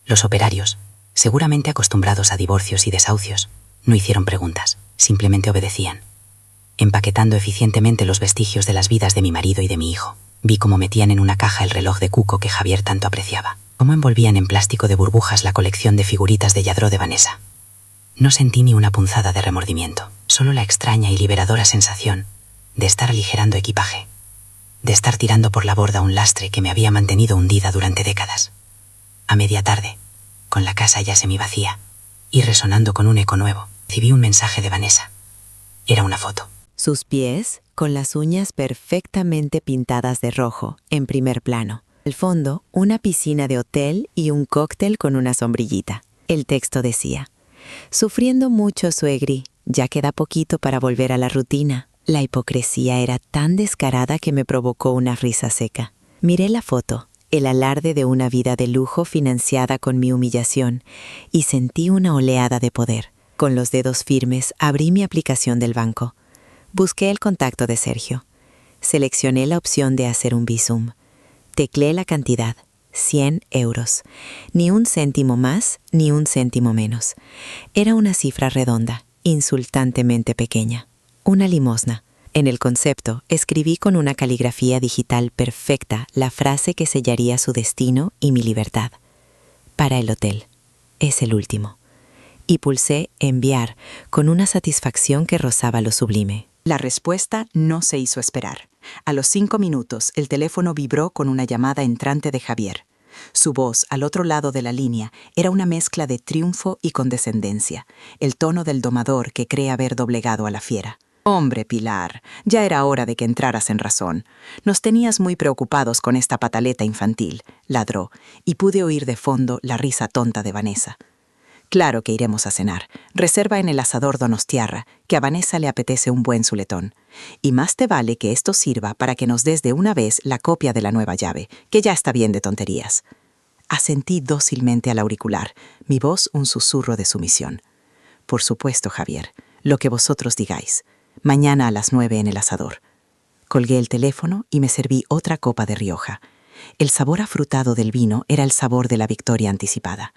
Speaker 1: Los operarios, seguramente acostumbrados a divorcios y desahucios, no hicieron preguntas, simplemente obedecían, empaquetando eficientemente los vestigios de las vidas de mi marido y de mi hijo. Vi cómo metían en una caja el reloj de cuco que Javier tanto apreciaba, cómo envolvían en plástico de burbujas la colección de figuritas de Lladró de Vanessa. No sentí ni una punzada de remordimiento, solo la extraña y liberadora sensación de estar aligerando equipaje, de estar tirando por la borda un lastre que me había mantenido hundida durante décadas. A media tarde, con la casa ya semivacía y resonando con un eco nuevo, recibí un mensaje de Vanessa. Era una foto.
Speaker 3: Sus pies, con las uñas perfectamente pintadas de rojo, en primer plano. Al fondo, una piscina de hotel y un cóctel con una sombrillita. El texto decía: «Sufriendo mucho, suegri. Ya queda poquito para volver a la rutina. La hipocresía era tan descarada que me provocó una risa seca. Miré la foto, el alarde de una vida de lujo financiada con mi humillación, y sentí una oleada de poder. Con los dedos firmes abrí mi aplicación del banco. Busqué el contacto de Sergio. Seleccioné la opción de hacer un Bizum. Tecleé la cantidad, 100 euros. Ni un céntimo más, ni un céntimo menos. Era una cifra redonda, insultantemente pequeña. Una limosna. En el concepto, escribí con una caligrafía digital perfecta la frase que sellaría su destino y mi libertad. Para el hotel. Es el último. Y pulsé enviar con una satisfacción que rozaba lo sublime.
Speaker 2: La respuesta no se hizo esperar. A los 5 minutos, el teléfono vibró con una llamada entrante de Javier. Su voz, al otro lado de la línea, era una mezcla de triunfo y condescendencia, el tono del domador que cree haber doblegado a la fiera. «Hombre, Pilar, ya era hora de que entraras en razón. Nos tenías muy preocupados con esta pataleta infantil», ladró, y pude oír de fondo la risa tonta de Vanessa. «Claro que iremos a cenar. Reserva en el asador Donostiarra, que a Vanessa le apetece un buen zuletón. Y más te vale que esto sirva para que nos des de una vez la copia de la nueva llave, que ya está bien de tonterías». Asentí dócilmente al auricular, mi voz un susurro de sumisión. «Por supuesto, Javier, lo que vosotros digáis. Mañana a las 9 en el asador». Colgué el teléfono y me serví otra copa de Rioja. El sabor afrutado del vino era el sabor de la victoria anticipada.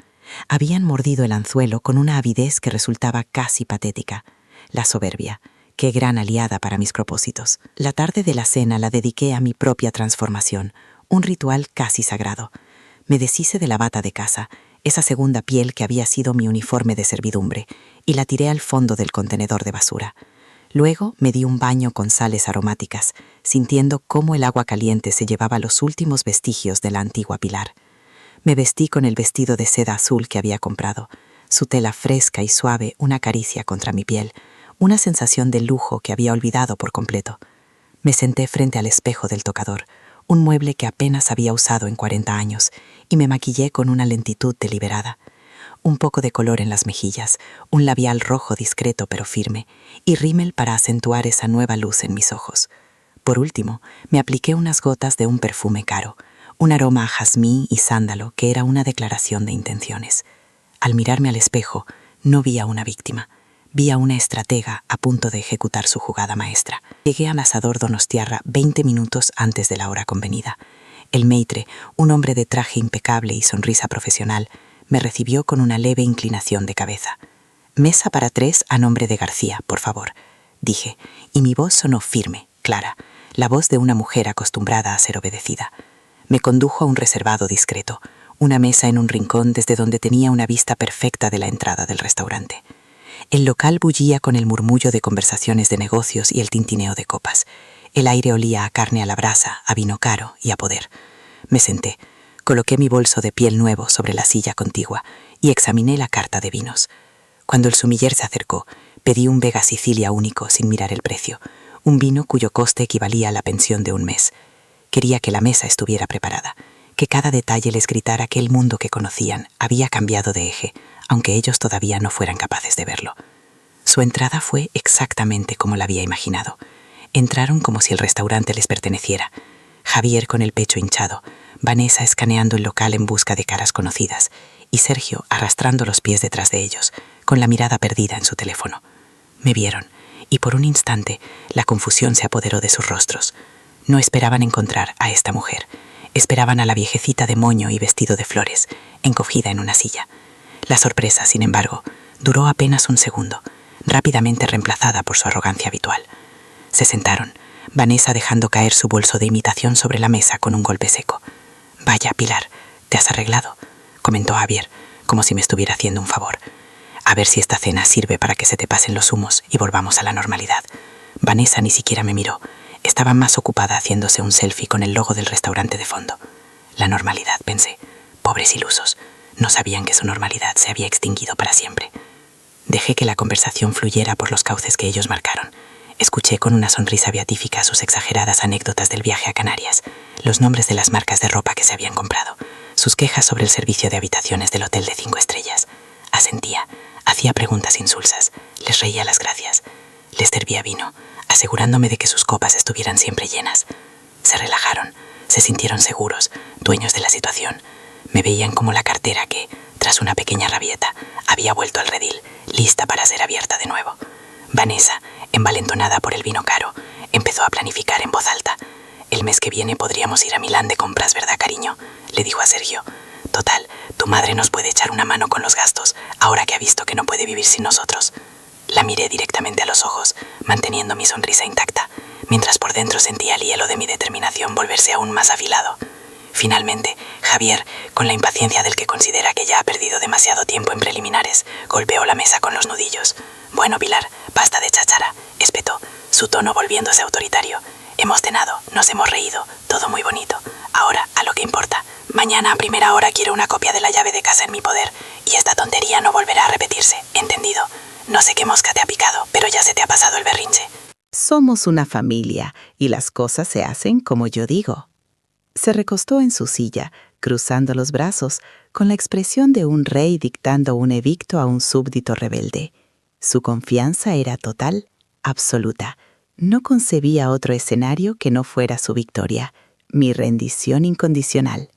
Speaker 2: Habían mordido el anzuelo con una avidez que resultaba casi patética. La soberbia, qué gran aliada para mis propósitos. La tarde de la cena la dediqué a mi propia transformación, un ritual casi sagrado. Me deshice de la bata de casa, esa segunda piel que había sido mi uniforme de servidumbre, y la tiré al fondo del contenedor de basura. Luego me di un baño con sales aromáticas, sintiendo cómo el agua caliente se llevaba los últimos vestigios de la antigua Pilar. Me vestí con el vestido de seda azul que había comprado, su tela fresca y suave, una caricia contra mi piel, una sensación de lujo que había olvidado por completo. Me senté frente al espejo del tocador, un mueble que apenas había usado en 40 años, y me maquillé con una lentitud deliberada. Un poco de color en las mejillas, un labial rojo discreto pero firme, y rímel para acentuar esa nueva luz en mis ojos. Por último, me apliqué unas gotas de un perfume caro, un aroma a jazmín y sándalo que era una declaración de intenciones. Al mirarme al espejo, no vi a una víctima, vi a una estratega a punto de ejecutar su jugada maestra. Llegué al asador Donostiarra 20 minutos antes de la hora convenida. El maitre, un hombre de traje impecable y sonrisa profesional, me recibió con una leve inclinación de cabeza. «Mesa para 3 a nombre de García, por favor», dije, y mi voz sonó firme, clara, la voz de una mujer acostumbrada a ser obedecida. Me condujo a un reservado discreto, una mesa en un rincón desde donde tenía una vista perfecta de la entrada del restaurante. El local bullía con el murmullo de conversaciones de negocios y el tintineo de copas. El aire olía a carne a la brasa, a vino caro y a poder. Me senté. Coloqué mi bolso de piel nuevo sobre la silla contigua y examiné la carta de vinos. Cuando el sumiller se acercó, pedí un Vega Sicilia único sin mirar el precio, un vino cuyo coste equivalía a la pensión de un mes. Quería que la mesa estuviera preparada, que cada detalle les gritara que el mundo que conocían había cambiado de eje, aunque ellos todavía no fueran capaces de verlo. Su entrada fue exactamente como la había imaginado. Entraron como si el restaurante les perteneciera. Javier con el pecho hinchado, Vanessa escaneando el local en busca de caras conocidas, y Sergio arrastrando los pies detrás de ellos, con la mirada perdida en su teléfono. Me vieron, y por un instante la confusión se apoderó de sus rostros. No esperaban encontrar a esta mujer. Esperaban a la viejecita de moño y vestido de flores, encogida en una silla. La sorpresa, sin embargo, duró apenas un segundo, rápidamente reemplazada por su arrogancia habitual. Se sentaron, Vanessa dejando caer su bolso de imitación sobre la mesa con un golpe seco. «Vaya, Pilar, ¿te has arreglado?», comentó Javier, como si me estuviera haciendo un favor. «A ver si esta cena sirve para que se te pasen los humos y volvamos a la normalidad». Vanessa ni siquiera me miró. Estaba más ocupada haciéndose un selfie con el logo del restaurante de fondo. La normalidad, pensé. Pobres ilusos. No sabían que su normalidad se había extinguido para siempre. Dejé que la conversación fluyera por los cauces que ellos marcaron. Escuché con una sonrisa beatífica sus exageradas anécdotas del viaje a Canarias, los nombres de las marcas de ropa que se habían comprado, sus quejas sobre el servicio de habitaciones del hotel de 5 estrellas. Asentía,
Speaker 1: Hacía preguntas insulsas, les reía las gracias. Les servía vino, asegurándome de que sus copas estuvieran siempre llenas. Se relajaron, se sintieron seguros, dueños de la situación. Me veían como la cartera que, tras una pequeña rabieta, había vuelto al redil, lista para ser abierta de nuevo. Vanessa, envalentonada por el vino caro, empezó a planificar en voz alta. «El mes que viene podríamos ir a Milán de compras, ¿verdad, cariño?», le dijo a Sergio. «Total, tu madre nos puede echar una mano con los gastos, ahora que ha visto que no puede vivir sin nosotros». La miré directamente a los ojos, manteniendo mi sonrisa intacta, mientras por dentro sentía el hielo de mi determinación volverse aún más afilado. Finalmente, Javier, con la impaciencia del que considera que ya ha perdido demasiado tiempo en preliminares, golpeó la mesa con los nudillos. «Bueno, Pilar, basta de cháchara», espetó, su tono volviéndose autoritario. «Hemos cenado, nos hemos reído, todo muy bonito. Ahora, a lo que importa. Mañana a primera hora quiero una copia de la llave de casa en mi poder, y esta tontería no volverá a repetirse, ¿entendido? No sé qué mosca te ha picado, pero ya se te ha pasado el berrinche».
Speaker 2: Somos una familia y las cosas se hacen como yo digo. Se recostó en su silla, cruzando los brazos, con la expresión de un rey dictando un edicto a un súbdito rebelde. Su confianza era total, absoluta. No concebía otro escenario que no fuera su victoria, mi rendición incondicional.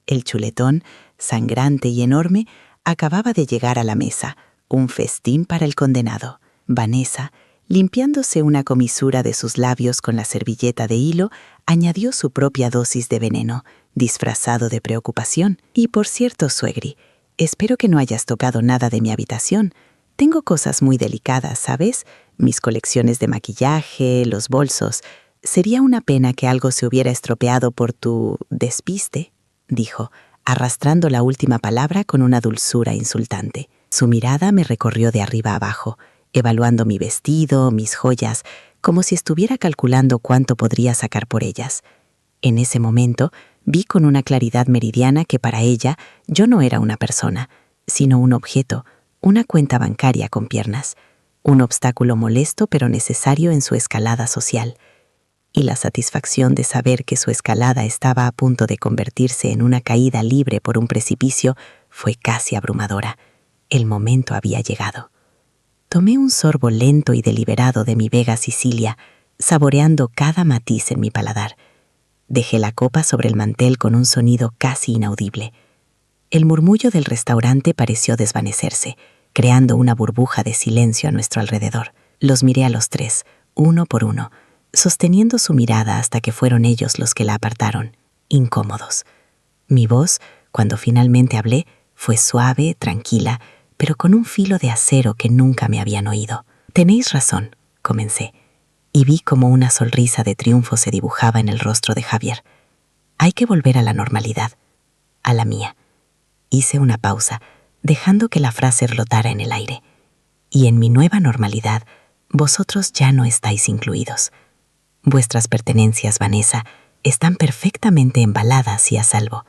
Speaker 2: El chuletón, sangrante y enorme, acababa de llegar a la mesa, un festín para el condenado. Vanessa, limpiándose una comisura de sus labios con la servilleta de hilo, añadió su propia dosis de veneno, disfrazado de preocupación. «Y por cierto, suegri, espero que no hayas tocado nada de mi habitación. Tengo cosas muy delicadas, ¿sabes? Mis colecciones de maquillaje, los bolsos. Sería una pena que algo se hubiera estropeado por tu despiste», dijo, arrastrando la última palabra con una dulzura insultante. Su mirada me recorrió de arriba abajo, evaluando mi vestido, mis joyas, como si estuviera calculando cuánto podría sacar por ellas. En ese momento vi con una claridad meridiana que para ella yo no era una persona, sino un objeto, una cuenta bancaria con piernas, un obstáculo molesto pero necesario en su escalada social. Y la satisfacción de saber que su escalada estaba a punto de convertirse en una caída libre por un precipicio fue casi abrumadora. El momento había llegado. Tomé un sorbo lento y deliberado de mi Vega Sicilia, saboreando cada matiz en mi paladar. Dejé la copa sobre el mantel con un sonido casi inaudible. El murmullo del restaurante pareció desvanecerse, creando una burbuja de silencio a nuestro alrededor. Los miré a los tres, uno por uno, sosteniendo su mirada hasta que fueron ellos los que la apartaron, incómodos. Mi voz, cuando finalmente hablé, fue suave, tranquila, pero con un filo de acero que nunca me habían oído. «Tenéis razón», comencé, y vi como una sonrisa de triunfo se dibujaba en el rostro de Javier. «Hay que volver a la normalidad, a la mía». Hice una pausa, dejando que la frase flotara en el aire. «Y en mi nueva normalidad, vosotros ya no estáis incluidos. Vuestras pertenencias, Vanessa, están perfectamente embaladas y a salvo.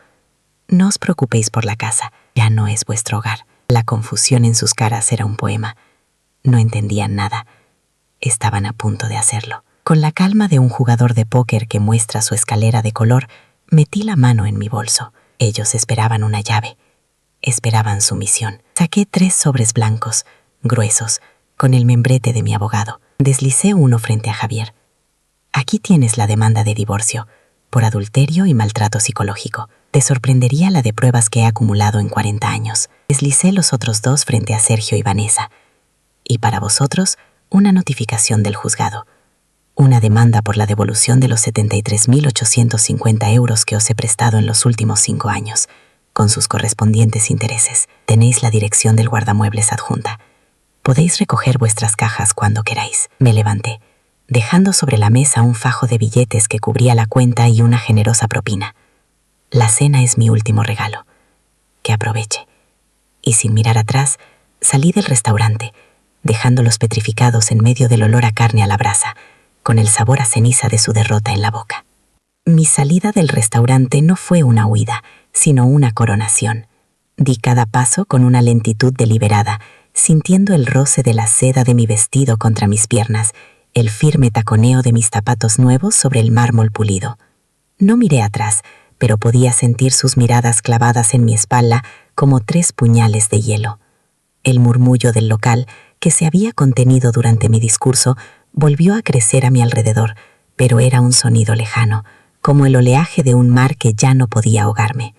Speaker 2: No os preocupéis por la casa, ya no es vuestro hogar». La confusión en sus caras era un poema. No entendían nada. Estaban a punto de hacerlo. Con la calma de un jugador de póker que muestra su escalera de color, metí la mano en mi bolso. Ellos esperaban una llave. Esperaban su misión. Saqué 3 sobres blancos, gruesos, con el membrete de mi abogado. Deslicé uno frente a Javier. «Aquí tienes la demanda de divorcio, por adulterio y maltrato psicológico. Te sorprendería la de pruebas que he acumulado en 40 años. Deslicé los otros 2 frente a Sergio y Vanessa. Y para vosotros, una notificación del juzgado. Una demanda por la devolución de los 73.850 euros que os he prestado en los últimos 5 años, con sus correspondientes intereses. Tenéis la dirección del guardamuebles adjunta. Podéis recoger vuestras cajas cuando queráis». Me levanté, dejando sobre la mesa un fajo de billetes que cubría la cuenta y una generosa propina. «La cena es mi último regalo. Que aproveche». Y sin mirar atrás, salí del restaurante, dejándolos petrificados en medio del olor a carne a la brasa, con el sabor a ceniza de su derrota en la boca. Mi salida del restaurante no fue una huida, sino una coronación. Di cada paso con una lentitud deliberada, sintiendo el roce de la seda de mi vestido contra mis piernas, el firme taconeo de mis zapatos nuevos sobre el mármol pulido. No miré atrás, pero podía sentir sus miradas clavadas en mi espalda como 3 puñales de hielo.
Speaker 1: El murmullo del local, que se había contenido durante mi discurso, volvió a crecer a mi alrededor, pero era un sonido lejano, como el oleaje de un mar que ya no podía ahogarme.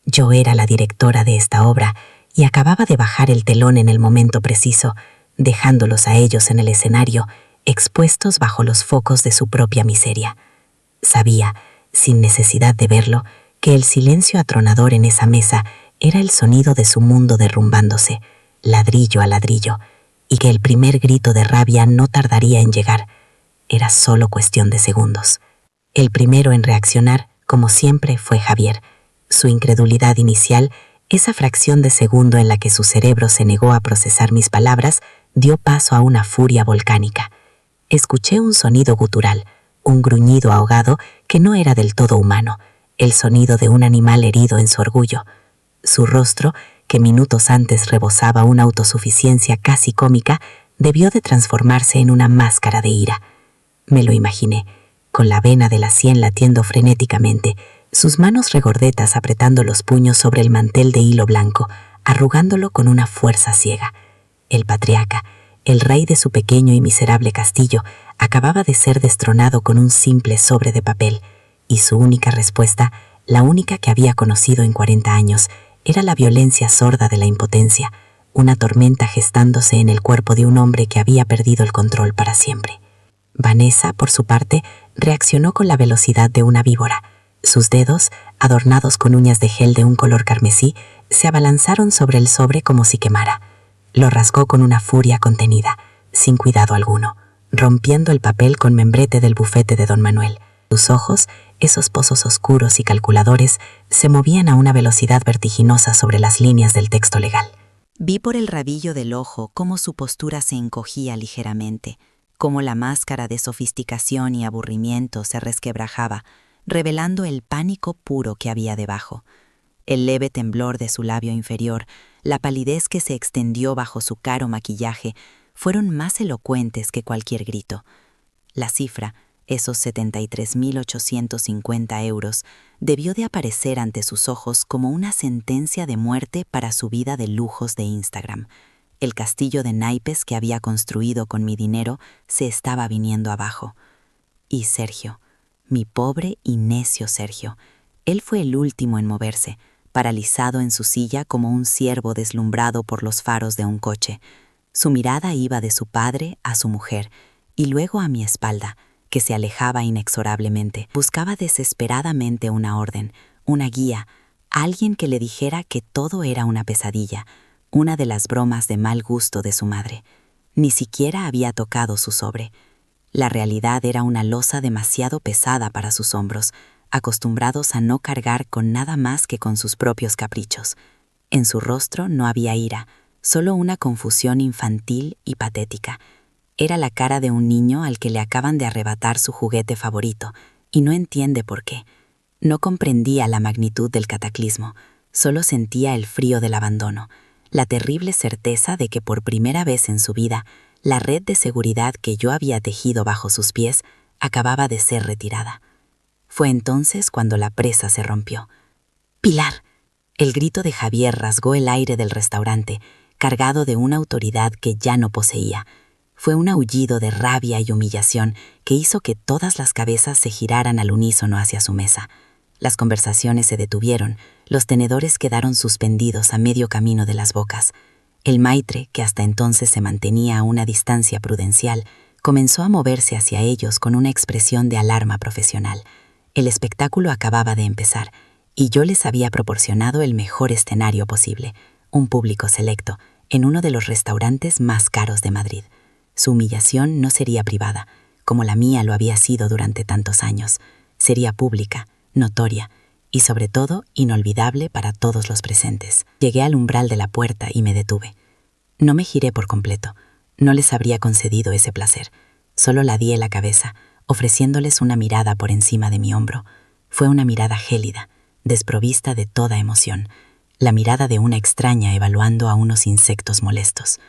Speaker 1: Yo era la directora de esta obra y acababa de bajar el telón en el momento preciso, dejándolos a ellos en el escenario, expuestos bajo los focos de su propia miseria. Sabía, sin necesidad de verlo, que el silencio atronador en esa mesa era el sonido de su mundo derrumbándose, ladrillo a ladrillo, y que el primer grito de rabia no tardaría en llegar. Era solo cuestión de segundos. El primero en reaccionar, como siempre, fue Javier. Su incredulidad inicial, esa fracción de segundo en la que su cerebro se negó a procesar mis palabras, dio paso a una furia volcánica. Escuché un sonido gutural, un gruñido ahogado que no era del todo humano, el sonido de un animal herido en su orgullo. Su rostro, que minutos antes rebosaba una autosuficiencia casi cómica, debió de transformarse en una máscara de ira. Me lo imaginé, con la vena de la sien latiendo frenéticamente, sus manos regordetas apretando los puños sobre el mantel de hilo blanco, arrugándolo con una fuerza ciega. El patriarca, el rey de su pequeño y miserable castillo, acababa de ser destronado con un simple sobre de papel, y su única respuesta, la única que había conocido en 40 años, era la violencia sorda de la impotencia, una tormenta gestándose en el cuerpo de un hombre que había perdido el control para siempre. Vanessa, por su parte, reaccionó con la velocidad de una víbora. Sus dedos, adornados con uñas de gel de un color carmesí, se abalanzaron sobre el sobre como si quemara. Lo rasgó con una furia contenida, sin cuidado alguno, rompiendo el papel con membrete del bufete de don Manuel. Sus ojos, esos pozos oscuros y calculadores, se movían a una velocidad vertiginosa sobre las líneas del texto legal.
Speaker 3: Vi por el rabillo del ojo cómo su postura se encogía ligeramente, cómo la máscara de sofisticación y aburrimiento se resquebrajaba, revelando el pánico puro que había debajo. El leve temblor de su labio inferior, la palidez que se extendió bajo su caro maquillaje, fueron más elocuentes que cualquier grito. La cifra, esos 73.850 euros, debió de aparecer ante sus ojos como una sentencia de muerte para su vida de lujos de Instagram. El castillo de naipes que había construido con mi dinero se estaba viniendo abajo. Y Sergio, mi pobre y necio Sergio, él fue el último en moverse, paralizado en su silla como un ciervo deslumbrado por los faros de un coche. Su mirada iba de su padre a su mujer y luego a mi espalda, que se alejaba inexorablemente. Buscaba desesperadamente una orden, una guía, alguien que le dijera que todo era una pesadilla, una de las bromas de mal gusto de su madre. Ni siquiera había tocado su sobre. La realidad era una losa demasiado pesada para sus hombros, acostumbrados a no cargar con nada más que con sus propios caprichos. En su rostro no había ira, solo una confusión infantil y patética. Era la cara de un niño al que le acaban de arrebatar su juguete favorito, y no entiende por qué. No comprendía la magnitud del cataclismo, solo sentía el frío del abandono, la terrible certeza de que por primera vez en su vida, la red de seguridad que yo había tejido bajo sus pies acababa de ser retirada. Fue entonces cuando la presa se rompió. ¡Pilar! El grito de Javier rasgó el aire del restaurante, cargado de una autoridad que ya no poseía. Fue un aullido de rabia y humillación que hizo que todas las cabezas se giraran al unísono hacia su mesa. Las conversaciones se detuvieron, los tenedores quedaron suspendidos a medio camino de las bocas. El maitre, que hasta entonces se mantenía a una distancia prudencial, comenzó a moverse hacia ellos con una expresión de alarma profesional. El espectáculo acababa de empezar, y yo les había proporcionado el mejor escenario posible, un público selecto, en uno de los restaurantes más caros de Madrid. Su humillación no sería privada, como la mía lo había sido durante tantos años. Sería pública, notoria y, sobre todo, inolvidable para todos los presentes. Llegué al umbral de la puerta y me detuve. No me giré por completo. No les habría concedido ese placer. Solo ladeé la cabeza, ofreciéndoles una mirada por encima de mi hombro. Fue una mirada gélida, desprovista de toda emoción, la mirada de una extraña evaluando a unos insectos molestos.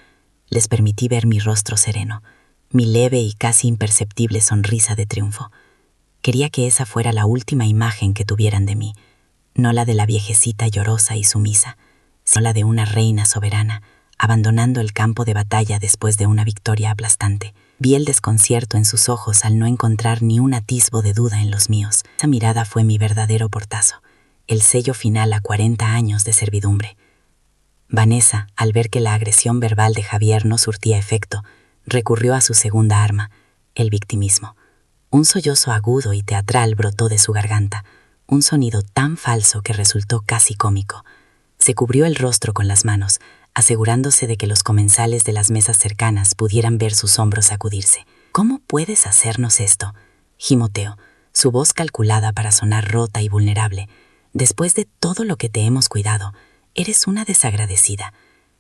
Speaker 3: Les permití ver mi rostro sereno, mi leve y casi imperceptible sonrisa de triunfo. Quería que esa fuera la última imagen que tuvieran de mí, no la de la viejecita llorosa y sumisa, sino la de una reina soberana,
Speaker 1: abandonando el campo de batalla después de una victoria aplastante. Vi el desconcierto en sus ojos al no encontrar ni un atisbo de duda en los míos. Esa mirada fue mi verdadero portazo, el sello final a 40 años de servidumbre. Vanessa, al ver que la agresión verbal de Javier no surtía efecto, recurrió a su segunda arma, el victimismo. Un sollozo agudo y teatral brotó de su garganta, un sonido tan falso que resultó casi cómico. Se cubrió el rostro con las manos, asegurándose de que los comensales de las mesas cercanas pudieran ver sus hombros sacudirse. «¿Cómo puedes hacernos esto?», gimoteó, su voz calculada para sonar rota y vulnerable. «Después de todo lo que te hemos cuidado, eres una desagradecida».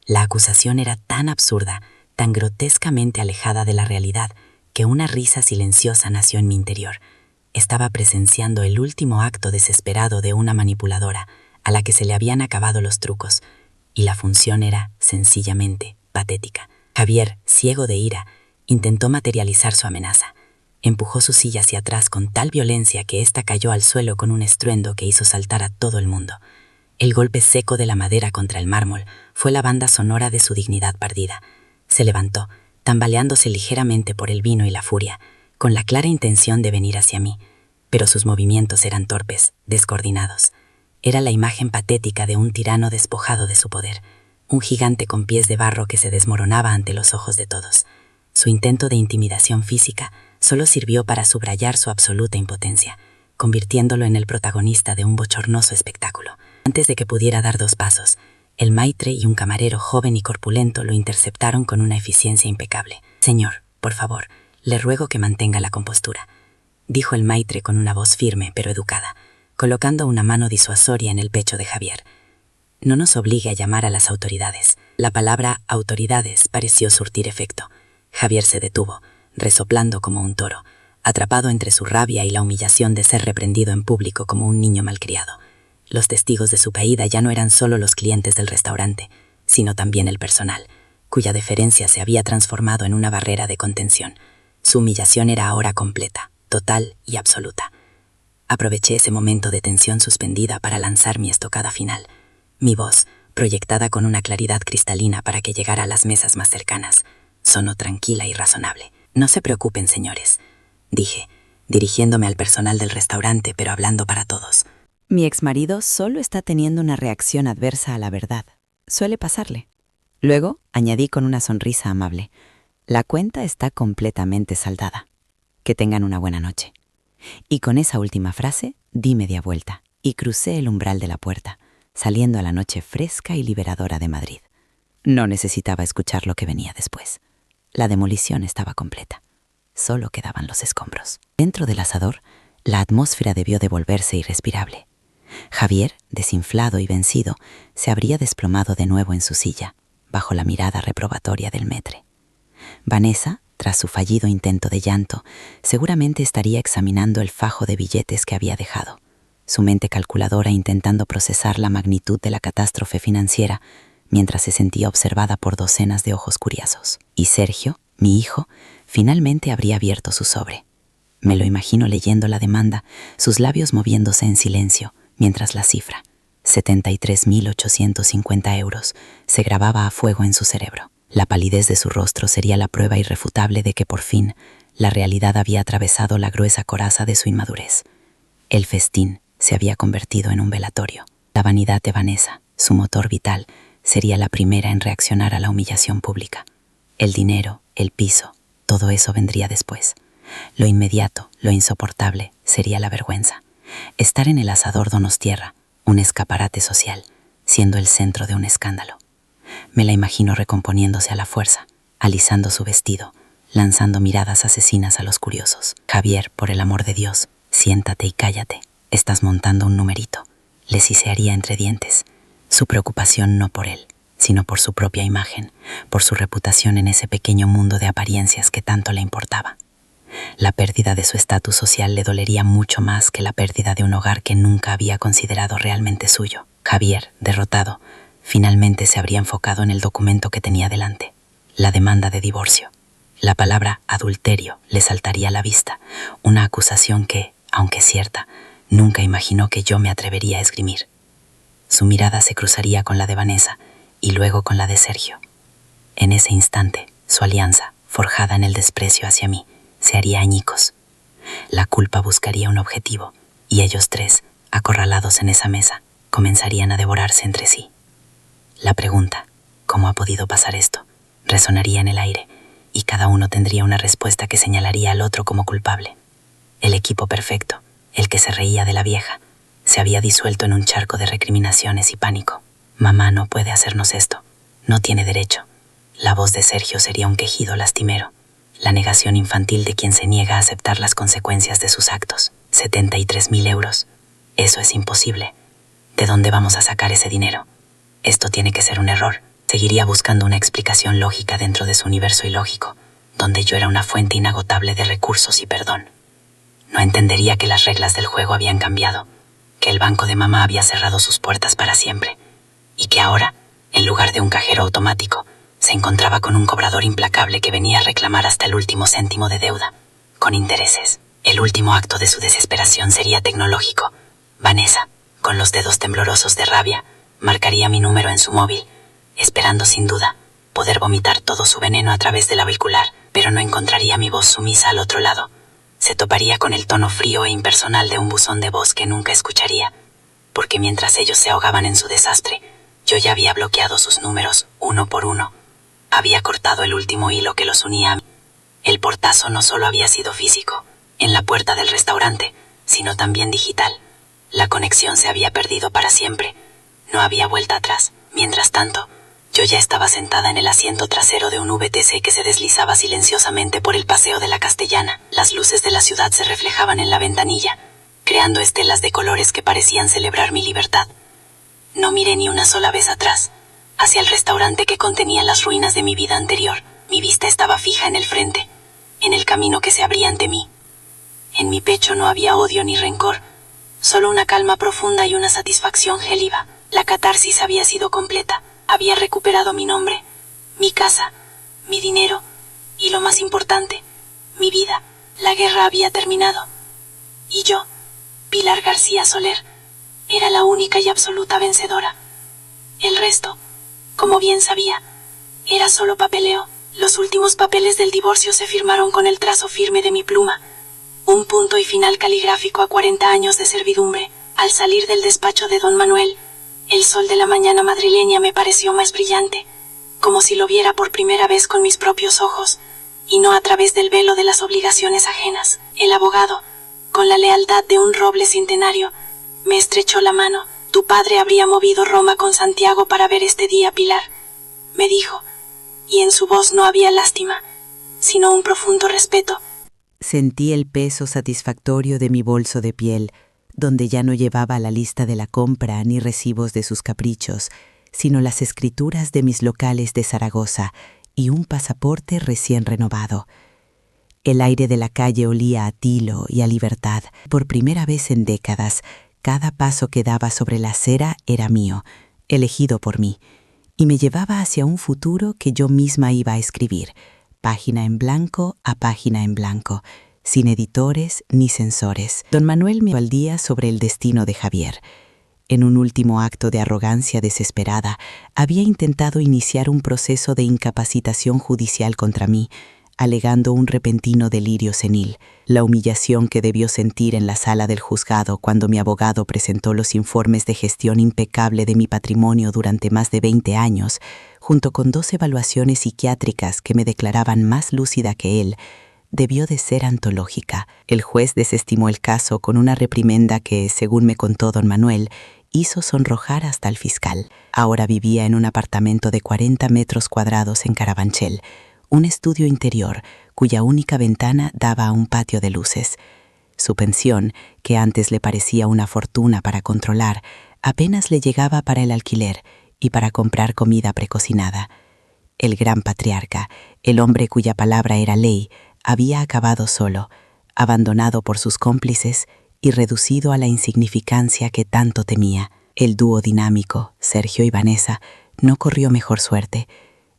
Speaker 1: La acusación era tan absurda, tan grotescamente alejada de la realidad, que una risa silenciosa nació en mi interior. Estaba presenciando el último acto desesperado de una manipuladora, a la que se le habían acabado los trucos, y la función era, sencillamente, patética. Javier, ciego de ira, intentó materializar su amenaza. Empujó su silla hacia atrás con tal violencia que ésta cayó al suelo con un estruendo que hizo saltar a todo el mundo. El golpe seco de la madera contra el mármol fue la banda sonora de su dignidad perdida. Se levantó, tambaleándose ligeramente por el vino y la furia, con la clara intención de venir hacia mí, pero sus movimientos eran torpes, descoordinados. Era la imagen patética de un tirano despojado de su poder, un gigante con pies de barro que se desmoronaba ante los ojos de todos. Su intento de intimidación física solo sirvió para subrayar su absoluta impotencia, convirtiéndolo en el protagonista de un bochornoso espectáculo. Antes de que pudiera dar 2 pasos, el maitre y un camarero joven y corpulento lo interceptaron con una eficiencia impecable. «Señor, por favor, le ruego que mantenga la compostura», dijo el maitre con una voz firme pero educada, colocando una mano disuasoria en el pecho de Javier. «No nos obligue a llamar a las autoridades». La palabra autoridades pareció surtir efecto. Javier se detuvo, resoplando como un toro, atrapado entre su rabia y la humillación de ser reprendido en público como un niño malcriado. Los testigos de su caída ya no eran solo los clientes del restaurante, sino también el personal, cuya deferencia se había transformado en una barrera de contención. Su humillación era ahora completa, total y absoluta. Aproveché ese momento de tensión suspendida para lanzar mi estocada final. Mi voz, proyectada con una claridad cristalina para que llegara a las mesas más cercanas, sonó tranquila y razonable. «No se preocupen, señores», dije, dirigiéndome al personal del restaurante, pero hablando para todos.
Speaker 3: Mi exmarido solo está teniendo una reacción adversa a la verdad. Suele pasarle. Luego añadí con una sonrisa amable: «La cuenta está completamente saldada. Que tengan una buena noche». Y con esa última frase di media vuelta y crucé el umbral de la puerta, saliendo a la noche fresca y liberadora de Madrid. No necesitaba escuchar lo que venía después. La demolición estaba completa. Solo quedaban los escombros. Dentro del asador, la atmósfera debió de volverse irrespirable. Javier, desinflado y vencido, se habría desplomado de nuevo en su silla, bajo la mirada reprobatoria del maître. Vanessa, tras su fallido intento de llanto, seguramente estaría examinando el fajo de billetes que había dejado, su mente calculadora intentando procesar la magnitud de la catástrofe financiera, mientras se sentía observada por docenas de ojos curiosos. Y Sergio, mi hijo, finalmente habría abierto su sobre. Me lo imagino leyendo la demanda, sus labios moviéndose en silencio, mientras la cifra, 73.850 euros, se grababa a fuego en su cerebro. La palidez de su rostro sería la prueba irrefutable de que por fin la realidad había atravesado la gruesa coraza de su inmadurez. El festín se había convertido en un velatorio. La vanidad de Vanessa, su motor vital, sería la primera en reaccionar a la humillación pública. El dinero, el piso, todo eso vendría después. Lo inmediato, lo insoportable, sería la vergüenza. Estar en el asador Donostierra, un escaparate social, siendo el centro de un escándalo. Me la imagino recomponiéndose a la fuerza, alisando su vestido, lanzando miradas asesinas a los curiosos. «Javier, por el amor de Dios, siéntate y cállate. Estás montando un numerito», le sisearía entre dientes. Su preocupación no por él, sino por su propia imagen, por su reputación en ese pequeño mundo de apariencias que tanto le importaba. La pérdida de su estatus social le dolería mucho más que la pérdida de un hogar que nunca había considerado realmente suyo. Javier, derrotado, finalmente se habría enfocado en el documento que tenía delante, la demanda de divorcio. La palabra adulterio le saltaría a la vista, una acusación que, aunque cierta, nunca imaginó que yo me atrevería a esgrimir. Su mirada se cruzaría con la de Vanessa y luego con la de Sergio.
Speaker 1: En ese instante, su alianza, forjada en el desprecio hacia mí, se haría añicos. La culpa buscaría un objetivo, y ellos tres, acorralados en esa mesa, comenzarían a devorarse entre sí. La pregunta, ¿cómo ha podido pasar esto?, resonaría en el aire, y cada uno tendría una respuesta que señalaría al otro como culpable. El equipo perfecto, el que se reía de la vieja, se había disuelto en un charco de recriminaciones y pánico. Mamá no puede hacernos esto, no tiene derecho. La voz de Sergio sería un quejido lastimero, la negación infantil de quien se niega a aceptar las consecuencias de sus actos. 73.000 euros. Eso es imposible. ¿De dónde vamos a sacar ese dinero? Esto tiene que ser un error. Seguiría buscando una explicación lógica dentro de su universo ilógico, donde yo era una fuente inagotable de recursos y perdón. No entendería que las reglas del juego habían cambiado, que el banco de mamá había cerrado sus puertas para siempre, y que ahora, en lugar de un cajero automático, se encontraba con un cobrador implacable que venía a reclamar hasta el último céntimo de deuda, con intereses. El último acto de su desesperación sería tecnológico. Vanessa, con los dedos temblorosos de rabia, marcaría mi número en su móvil, esperando sin duda poder vomitar todo su veneno a través del auricular, pero no encontraría mi voz sumisa al otro lado. Se toparía con el tono frío e impersonal de un buzón de voz que nunca escucharía, porque mientras ellos se ahogaban en su desastre, yo ya había bloqueado sus números uno por uno. Había cortado el último hilo que los unía a mí. El portazo no solo había sido físico, en la puerta del restaurante, sino también digital. La conexión se había perdido para siempre. No había vuelta atrás. Mientras tanto, yo ya estaba sentada en el asiento trasero de un VTC que se deslizaba silenciosamente por el paseo de la Castellana. Las luces de la ciudad se reflejaban en la ventanilla, creando estelas de colores que parecían celebrar mi libertad. No miré ni una sola vez atrás, hacia el restaurante que contenía las ruinas de mi vida anterior. Mi vista estaba fija en el frente, en el camino que se abría ante mí. En mi pecho no había odio ni rencor, solo una calma profunda y una satisfacción géliva. La catarsis había sido completa. Había recuperado mi nombre, mi casa, mi dinero y, lo más importante, mi vida. La guerra había terminado. Y yo, Pilar García Soler, era la única y absoluta vencedora. El resto, como bien sabía, era solo papeleo. Los últimos papeles del divorcio se firmaron con el trazo firme de mi pluma. Un punto y final caligráfico a 40 años de servidumbre. Al salir del despacho de don Manuel, el sol de la mañana madrileña me pareció más brillante, como si lo viera por primera vez con mis propios ojos, y no a través del velo de las obligaciones ajenas. El abogado, con la lealtad de un roble centenario, me estrechó la mano. Tu padre habría movido Roma con Santiago para ver este día, Pilar, me dijo, y en su voz no había lástima, sino un profundo respeto.
Speaker 3: Sentí el peso satisfactorio de mi bolso de piel, donde ya no llevaba la lista de la compra ni recibos de sus caprichos, sino las escrituras de mis locales de Zaragoza y un pasaporte recién renovado. El aire de la calle olía a tilo y a libertad. Por primera vez en décadas, cada paso que daba sobre la acera era mío, elegido por mí, y me llevaba hacia un futuro que yo misma iba a escribir, página en blanco a página en blanco, sin editores ni censores. Don Manuel me aldía sobre el destino de Javier. En un último acto de arrogancia desesperada, había intentado iniciar un proceso de incapacitación judicial contra mí, alegando un repentino delirio senil. La humillación que debió sentir en la sala del juzgado cuando mi abogado presentó los informes de gestión impecable de mi patrimonio durante más de 20 años, junto con 2 evaluaciones psiquiátricas que me declaraban más lúcida que él, debió de ser antológica. El juez desestimó el caso con una reprimenda que, según me contó don Manuel, hizo sonrojar hasta al fiscal. Ahora vivía en un apartamento de 40 metros cuadrados en Carabanchel, un estudio interior cuya única ventana daba a un patio de luces. Su pensión, que antes le parecía una fortuna para controlar, apenas le llegaba para el alquiler y para comprar comida precocinada. El gran patriarca, el hombre cuya palabra era ley, había acabado solo, abandonado por sus cómplices y reducido a la insignificancia que tanto temía. El dúo dinámico, Sergio y Vanessa, no corrió mejor suerte.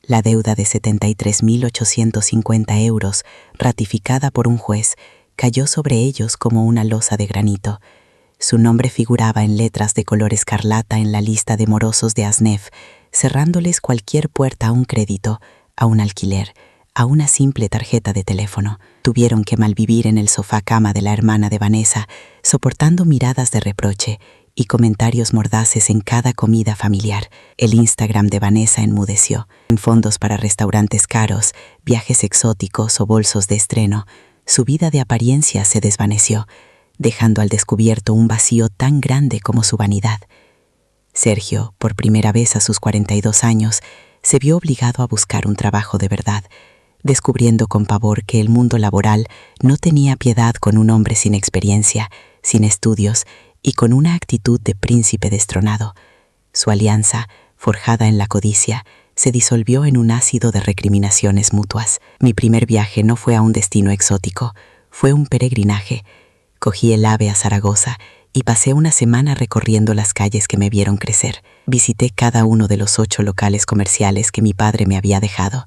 Speaker 3: La deuda de 73.850 euros, ratificada por un juez, cayó sobre ellos como una losa de granito. Su nombre figuraba en letras de color escarlata en la lista de morosos de Asnef, cerrándoles cualquier puerta a un crédito,
Speaker 1: a un alquiler, a una simple tarjeta de teléfono. Tuvieron que malvivir en el sofá-cama de la hermana de Vanessa, soportando miradas de reproche y comentarios mordaces en cada comida familiar. El Instagram de Vanessa enmudeció. En fondos para restaurantes caros, viajes exóticos o bolsos de estreno, su vida de apariencia se desvaneció, dejando al descubierto un vacío tan grande como su vanidad. Sergio, por primera vez a sus 42 años, se vio obligado a buscar un trabajo de verdad, descubriendo con pavor que el mundo laboral no tenía piedad con un hombre sin experiencia, sin estudios y con una actitud de príncipe destronado. Su alianza, forjada en la codicia, se disolvió en un ácido de recriminaciones mutuas. Mi primer viaje no fue a un destino exótico, fue un peregrinaje. Cogí el AVE a Zaragoza y pasé una semana recorriendo las calles que me vieron crecer. Visité cada uno de los 8 locales comerciales que mi padre me había dejado.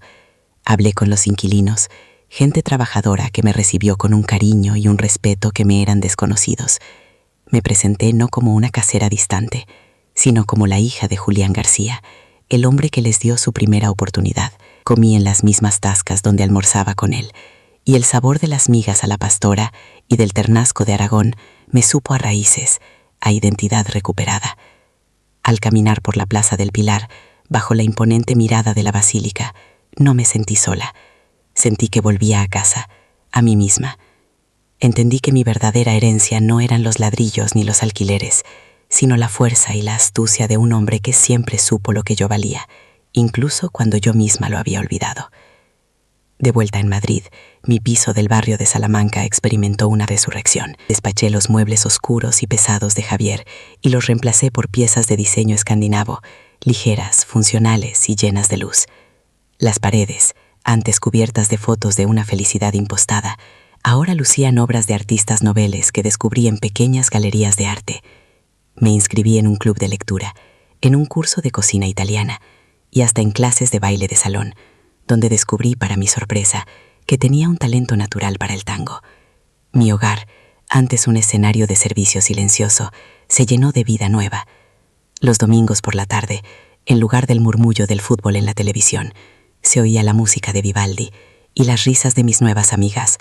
Speaker 1: Hablé con los inquilinos, gente trabajadora que me recibió con un cariño y un respeto que me eran desconocidos. Me presenté no como una casera distante, sino como la hija de Julián García, el hombre que les dio su primera oportunidad. Comí en las mismas tascas donde almorzaba con él, y el sabor de las migas a la pastora y del ternasco de Aragón me supo a raíces, a identidad recuperada. Al caminar por la Plaza del Pilar, bajo la imponente mirada de la basílica, no me sentí sola. Sentí que volvía a casa, a mí misma. Entendí que mi verdadera herencia no eran los ladrillos ni los alquileres, sino la fuerza y la astucia de un hombre que siempre supo lo que yo valía, incluso cuando yo misma lo había olvidado. De vuelta en Madrid, mi piso del barrio de Salamanca experimentó una resurrección. Despaché los muebles oscuros y pesados de Javier y los reemplacé por piezas de diseño escandinavo, ligeras, funcionales y llenas de luz. Las paredes, antes cubiertas de fotos de una felicidad impostada, ahora lucían obras de artistas noveles que descubrí en pequeñas galerías de arte. Me inscribí en un club de lectura, en un curso de cocina italiana y hasta en clases de baile de salón, donde descubrí, para mi sorpresa, que tenía un talento natural para el tango. Mi hogar, antes un escenario de servicio silencioso, se llenó de vida nueva. Los domingos por la tarde, en lugar del murmullo del fútbol en la televisión, se oía la música de Vivaldi y las risas de mis nuevas amigas,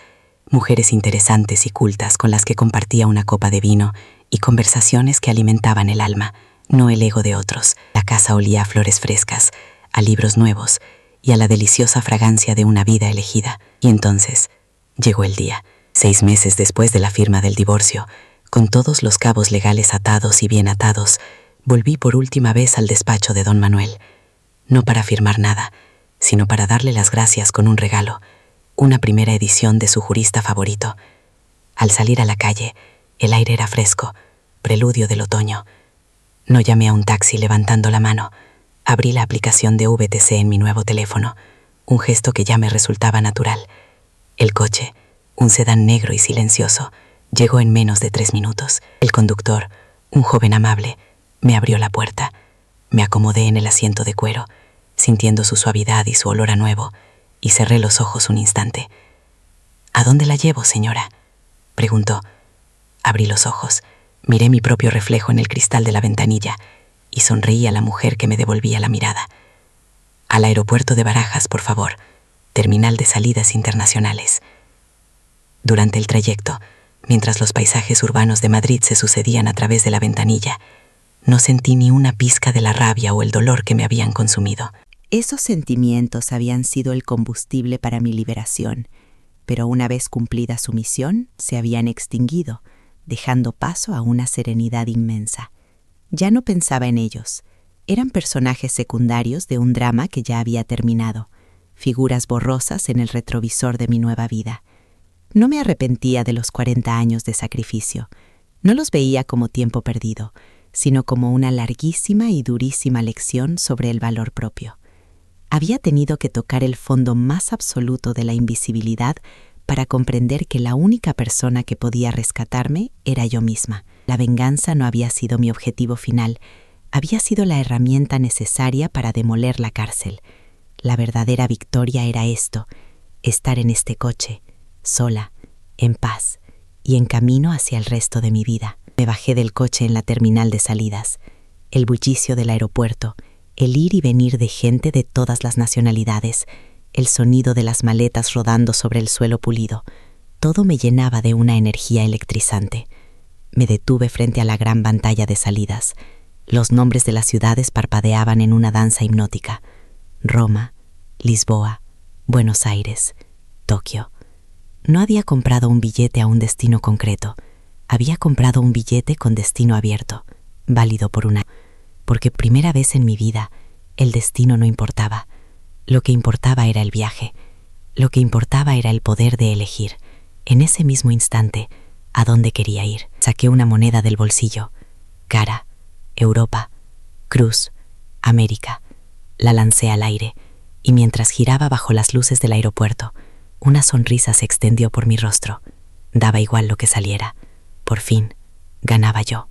Speaker 1: mujeres interesantes y cultas con las que compartía una copa de vino y conversaciones que alimentaban el alma, no el ego de otros. La casa olía a flores frescas, a libros nuevos y a la deliciosa fragancia de una vida elegida. Y entonces llegó el día, 6 meses después de la firma del divorcio, con todos los cabos legales atados y bien atados, volví por última vez al despacho de don Manuel, no para firmar nada, sino para darle las gracias con un regalo, una primera edición de su jurista favorito. Al salir a la calle, el aire era fresco, preludio del otoño. No llamé a un taxi levantando la mano. Abrí la aplicación de VTC en mi nuevo teléfono, un gesto que ya me resultaba natural. El coche, un sedán negro y silencioso, llegó en menos de 3 minutos. El conductor, un joven amable, me abrió la puerta. Me acomodé en el asiento de cuero, sintiendo su suavidad y su olor a nuevo, y cerré los ojos un instante. ¿A dónde la llevo, señora?, preguntó. Abrí los ojos, miré mi propio reflejo en el cristal de la ventanilla y sonreí a la mujer que me devolvía la mirada. Al aeropuerto de Barajas, por favor, terminal de salidas internacionales. Durante el trayecto, mientras los paisajes urbanos de Madrid se sucedían a través de la ventanilla, no sentí ni una pizca de la rabia o el dolor que me habían consumido.
Speaker 3: Esos sentimientos habían sido el combustible para mi liberación, pero una vez cumplida su misión, se habían extinguido, dejando paso a una serenidad inmensa. Ya no pensaba en ellos. Eran personajes secundarios de un drama que ya había terminado, figuras borrosas en el retrovisor de mi nueva vida. No me arrepentía de los 40 años de sacrificio. No los veía como tiempo perdido, sino como una larguísima y durísima lección sobre el valor propio. Había tenido que tocar el fondo más absoluto de la invisibilidad para comprender que la única persona que podía rescatarme era yo misma. La venganza no había sido mi objetivo final, había sido la herramienta necesaria para demoler la cárcel. La verdadera victoria era esto, estar en este coche, sola, en paz y en camino hacia el resto de mi vida. Me bajé del coche en la terminal de salidas. El bullicio del aeropuerto, el ir y venir de gente de todas las nacionalidades,
Speaker 1: el sonido de las maletas rodando sobre el suelo pulido. Todo me llenaba de una energía electrizante. Me detuve frente a la gran pantalla de salidas. Los nombres de las ciudades parpadeaban en una danza hipnótica. Roma, Lisboa, Buenos Aires, Tokio. No había comprado un billete a un destino concreto. Había comprado un billete con destino abierto, válido por un año. Porque primera vez en mi vida, el destino no importaba. Lo que importaba era el viaje. Lo que importaba era el poder de elegir, en ese mismo instante, a dónde quería ir. Saqué una moneda del bolsillo. Cara, Europa, cruz, América. La lancé al aire, y mientras giraba bajo las luces del aeropuerto, una sonrisa se extendió por mi rostro. Daba igual lo que saliera. Por fin, ganaba yo.